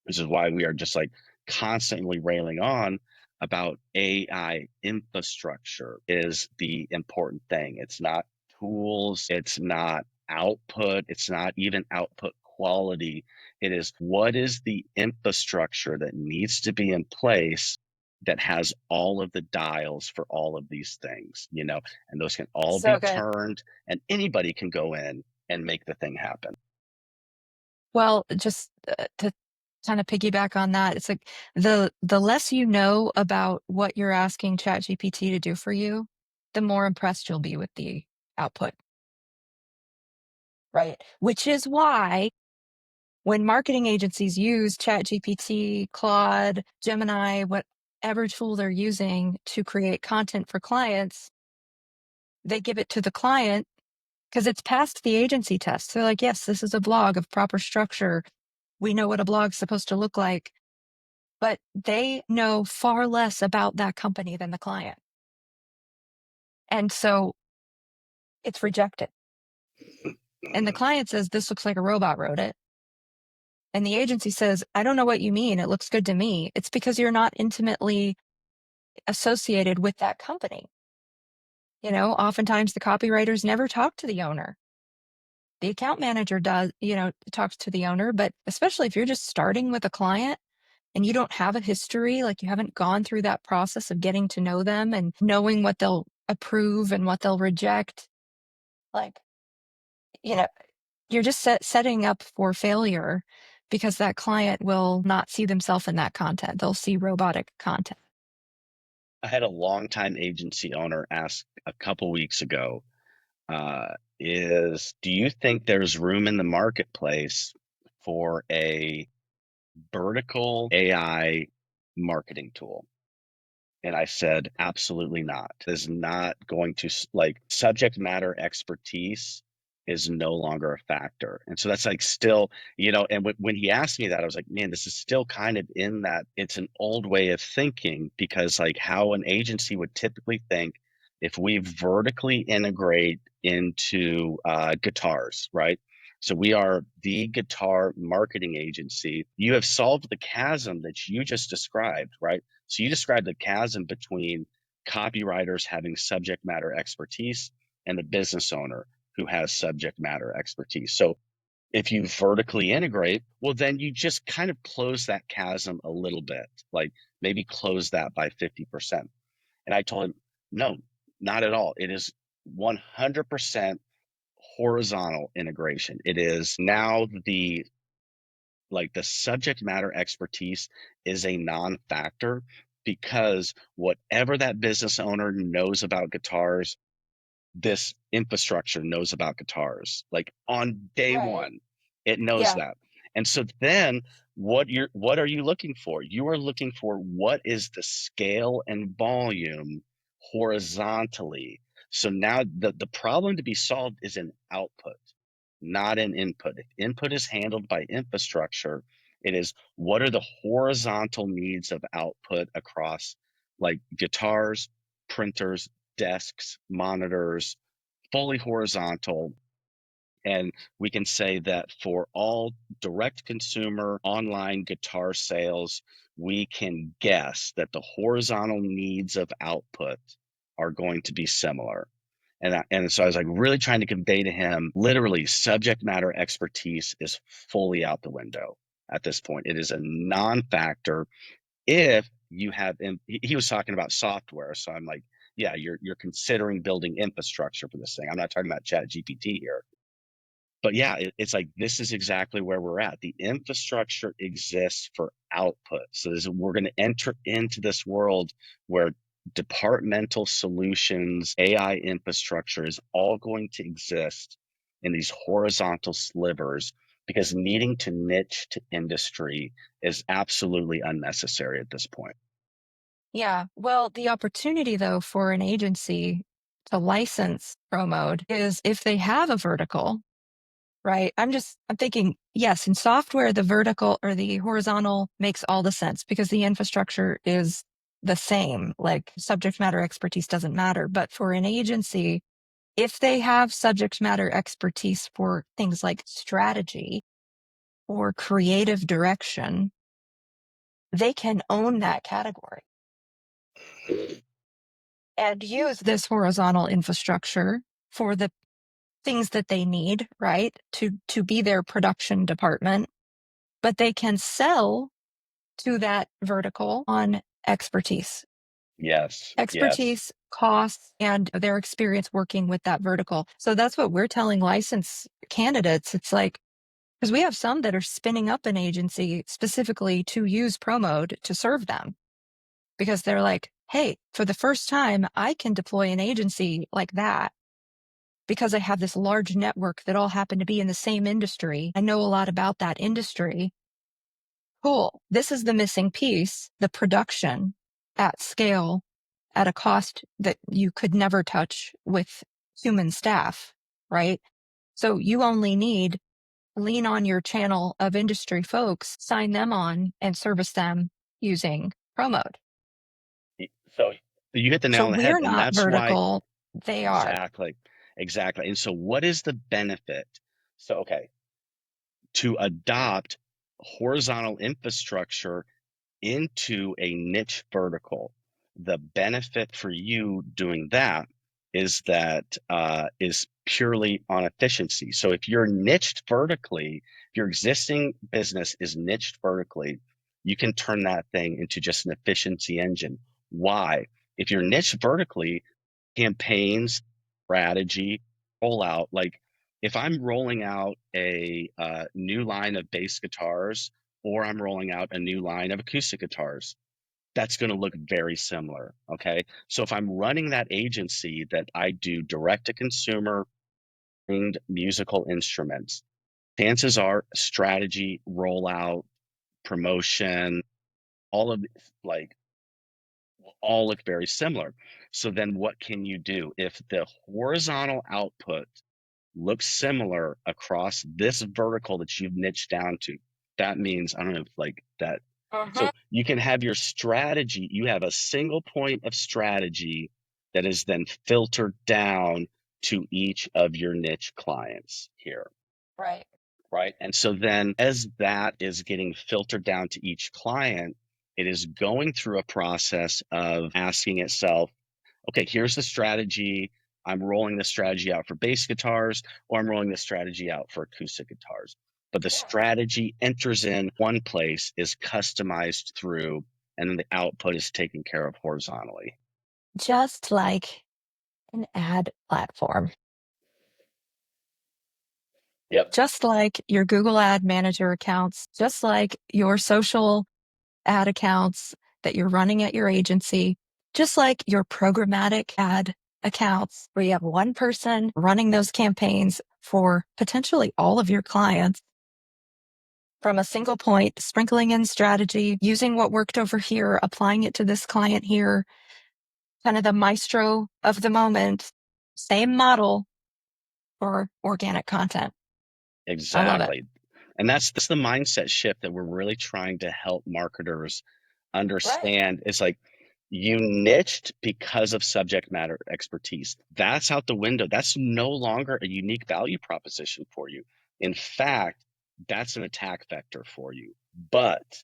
This is why we are just like constantly railing on about AI infrastructure is the important thing. It's not tools, it's not output, it's not even output quality. It is, what is the infrastructure that needs to be in place that has all of the dials for all of these things, and those can all be So good. turned and anybody can go in and make the thing happen. Well, just to kind of piggyback on that, it's like the less you know about what you're asking ChatGPT to do for you, the more impressed you'll be with the output, right? Which is why when marketing agencies use ChatGPT, Claude, Gemini, whatever tool they're using to create content for clients, they give it to the client because it's passed the agency test. They're like, yes, this is a blog of proper structure. We know what a blog's supposed to look like. But they know far less about that company than the client. And so it's rejected. And the client says, this looks like a robot wrote it. And the agency says, I don't know what you mean. It looks good to me. It's because you're not intimately associated with that company. Oftentimes the copywriters never talk to the owner. The account manager does, talks to the owner, but especially if you're just starting with a client and you don't have a history, like you haven't gone through that process of getting to know them and knowing what they'll approve and what they'll reject, like, you're just setting up for failure because that client will not see themselves in that content. They'll see robotic content. I had a longtime agency owner ask a couple weeks ago, do you think there's room in the marketplace for a vertical AI marketing tool? And I said, absolutely not. It is not going to, like, subject matter expertise is no longer a factor. And so that's like still, and when he asked me that, I was like, man, this is still kind of in that it's an old way of thinking, because like how an agency would typically think if we vertically integrate into guitars, right? So we are the guitar marketing agency. You have solved the chasm that you just described, right? So you described the chasm between copywriters having subject matter expertise and the business owner who has subject matter expertise. So if you vertically integrate, well, then you just kind of close that chasm a little bit, like maybe close that by 50%. And I told him, no, not at all. 100% horizontal integration. It is now the subject matter expertise is a non-factor, because whatever that business owner knows about guitars, this infrastructure knows about guitars. Like on day Right. one, it knows Yeah. that. And so then what are you looking for? You are looking for what is the scale and volume horizontally. So now the problem to be solved is in output, not in input. If input is handled by infrastructure, it is what are the horizontal needs of output across like guitars, printers, desks, monitors, fully horizontal. And we can say that for all direct consumer online guitar sales, we can guess that the horizontal needs of output are going to be similar. And so I was like really trying to convey to him, literally subject matter expertise is fully out the window at this point. It is a non-factor if you have. He was talking about software, so I'm like, yeah, you're considering building infrastructure for this thing. I'm not talking about Chat GPT here. But yeah, it's like this is exactly where we're at. The infrastructure exists for output. So we're going to enter into this world where departmental solutions, AI infrastructure is all going to exist in these horizontal slivers, because needing to niche to industry is absolutely unnecessary at this point. Yeah. Well, the opportunity though for an agency to license ProMode is if they have a vertical, right? I'm thinking, yes, in software, the vertical or the horizontal makes all the sense because the infrastructure is the same. Like subject matter expertise doesn't matter. But for an agency, if they have subject matter expertise for things like strategy or creative direction, they can own that category and use this horizontal infrastructure for the things that they need, right? To be their production department, but they can sell to that vertical on Yes, yes. expertise, costs, and their experience working with that vertical. So that's what we're telling license candidates. It's like, because we have some that are spinning up an agency specifically to use ProMode to serve them because they're like, hey, for the first time, I can deploy an agency like that because I have this large network that all happen to be in the same industry. I know a lot about that industry. Cool. This is the missing piece, the production at scale at a cost that you could never touch with human staff, right? So you only need lean on your channel of industry folks, sign them on and service them using ProMode. So you hit the nail So on the head, we're and not that's why. vertical, they are. Exactly. Exactly. And so what is the benefit? So, okay, to adopt horizontal infrastructure into a niche vertical, the benefit for you doing that is purely on efficiency. So if you're niched vertically, if your existing business is niched vertically, you can turn that thing into just an efficiency engine. Why? If you're niched vertically, campaigns, strategy, rollout. Like if I'm rolling out a new line of bass guitars, or I'm rolling out a new line of acoustic guitars, that's going to look very similar. Okay. So if I'm running that agency that I do direct to consumer musical instruments, chances are strategy, rollout, promotion, all of like all look very similar. So then what can you do? If the horizontal output looks similar across this vertical that you've niched down to, that means, I don't know, like that. So Uh-huh. you can have your strategy, you have a single point of strategy that is then filtered down to each of your niche clients here. Right. Right. And so then as that is getting filtered down to each client, it is going through a process of asking itself, okay, here's the strategy. I'm rolling this strategy out for bass guitars, or I'm rolling this strategy out for acoustic guitars. But the Yeah. strategy enters in one place, is customized through, and then the output is taken care of horizontally. Just like an ad platform. Yep. Just like your Google Ad Manager accounts, just like your social ad accounts that you're running at your agency, just like your programmatic ad accounts where you have one person running those campaigns for potentially all of your clients from a single point, sprinkling in strategy, using what worked over here, applying it to this client here, kind of the maestro of the moment, same model for organic content. I love it. Exactly. And that's the mindset shift that we're really trying to help marketers Right. understand. It's like you niched because of subject matter expertise. That's out the window. That's no longer a unique value proposition for you. In fact, that's an attack vector for you. But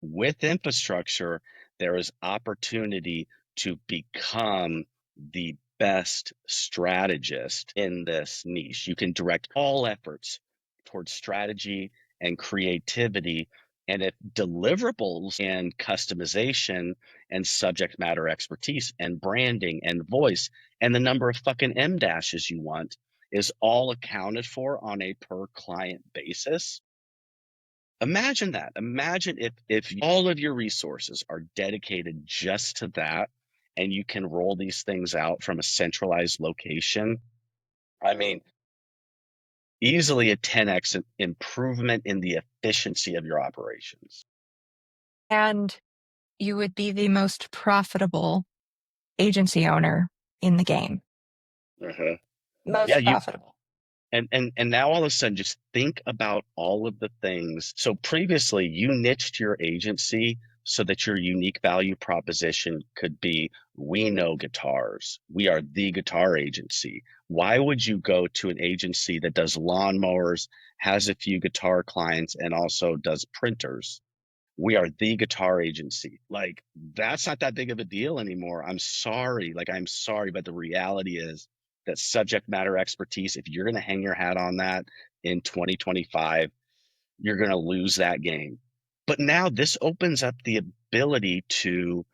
with infrastructure, there is opportunity to become the best strategist in this niche. You can direct all efforts towards strategy and creativity. And if deliverables and customization and subject matter expertise and branding and voice and the number of fucking M dashes you want is all accounted for on a per client basis, imagine that. Imagine if all of your resources are dedicated just to that and you can roll these things out from a centralized location. I mean, easily a 10x improvement in the efficiency of your operations. And you would be the most profitable agency owner in the game. Uh-huh. Yeah, Most you profitable. and now all of a sudden just think about all of the things. So previously you niched your agency so that your unique value proposition could be, we know guitars. We are the guitar agency. Why would you go to an agency that does lawnmowers, has a few guitar clients, and also does printers? We are the guitar agency. Like, that's not that big of a deal anymore. I'm sorry. Like, I'm sorry, but the reality is that subject matter expertise, if you're going to hang your hat on that in 2025, you're going to lose that game. But now this opens up the ability to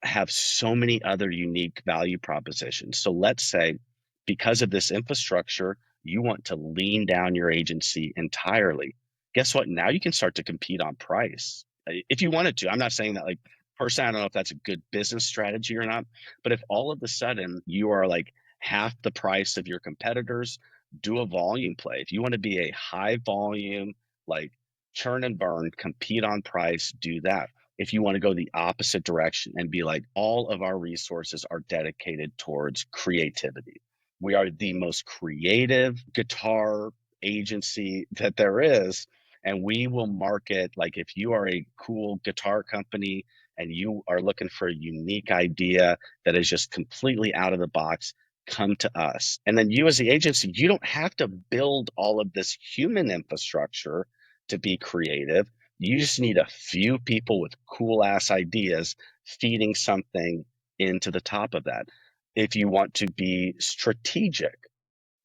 have so many other unique value propositions. So let's say because of this infrastructure, you want to lean down your agency entirely. Guess what? Now you can start to compete on price if you wanted to. I'm not saying that, like, personally, I don't know if that's a good business strategy or not, but if all of a sudden you are like half the price of your competitors, do a volume play. If you want to be a high volume, like churn and burn, compete on price, do that. If you want to go the opposite direction and be like, all of our resources are dedicated towards creativity. We are the most creative guitar agency that there is. And we will market, like, if you are a cool guitar company and you are looking for a unique idea that is just completely out of the box, come to us. And then you as the agency, you don't have to build all of this human infrastructure to be creative. You just need a few people with cool ass ideas feeding something into the top of that. If you want to be strategic,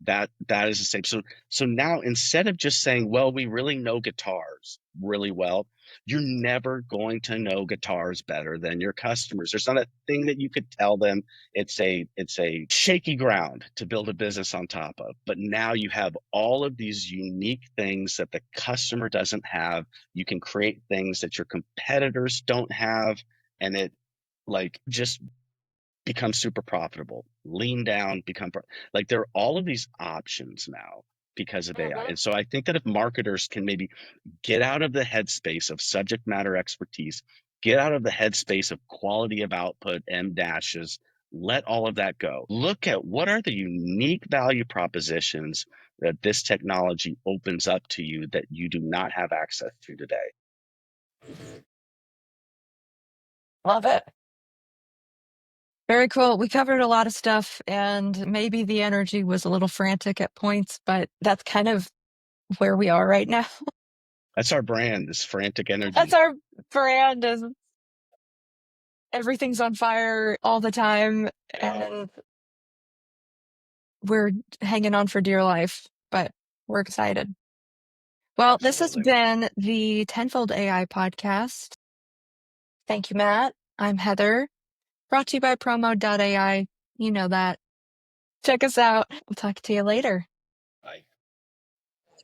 that is the same. So now instead of just saying, well, we really know guitars really well, you're never going to know guitars better than your customers. There's not a thing that you could tell them. It's a shaky ground to build a business on top of. But now you have all of these unique things that the customer doesn't have. You can create things that your competitors don't have, and it, like, just become super profitable. Lean down, like, there are all of these options now because of AI. Mhm. And so I think that if marketers can maybe get out of the headspace of subject matter expertise, get out of the headspace of quality of output, M dashes, let all of that go. Look at what are the unique value propositions that this technology opens up to you that you do not have access to today. Love it. Very cool. We covered a lot of stuff, and maybe the energy was a little frantic at points, but that's kind of where we are right now. That's our brand, this frantic That's energy. our brand is everything's on fire all the time, Yeah, and we're hanging on for dear life, but we're excited. Well, this has absolutely. been the Tenfold AI podcast. Thank you, Matt. I'm Heather, brought to you by ProMode.ai. You know that. Check us out. We'll talk to you later.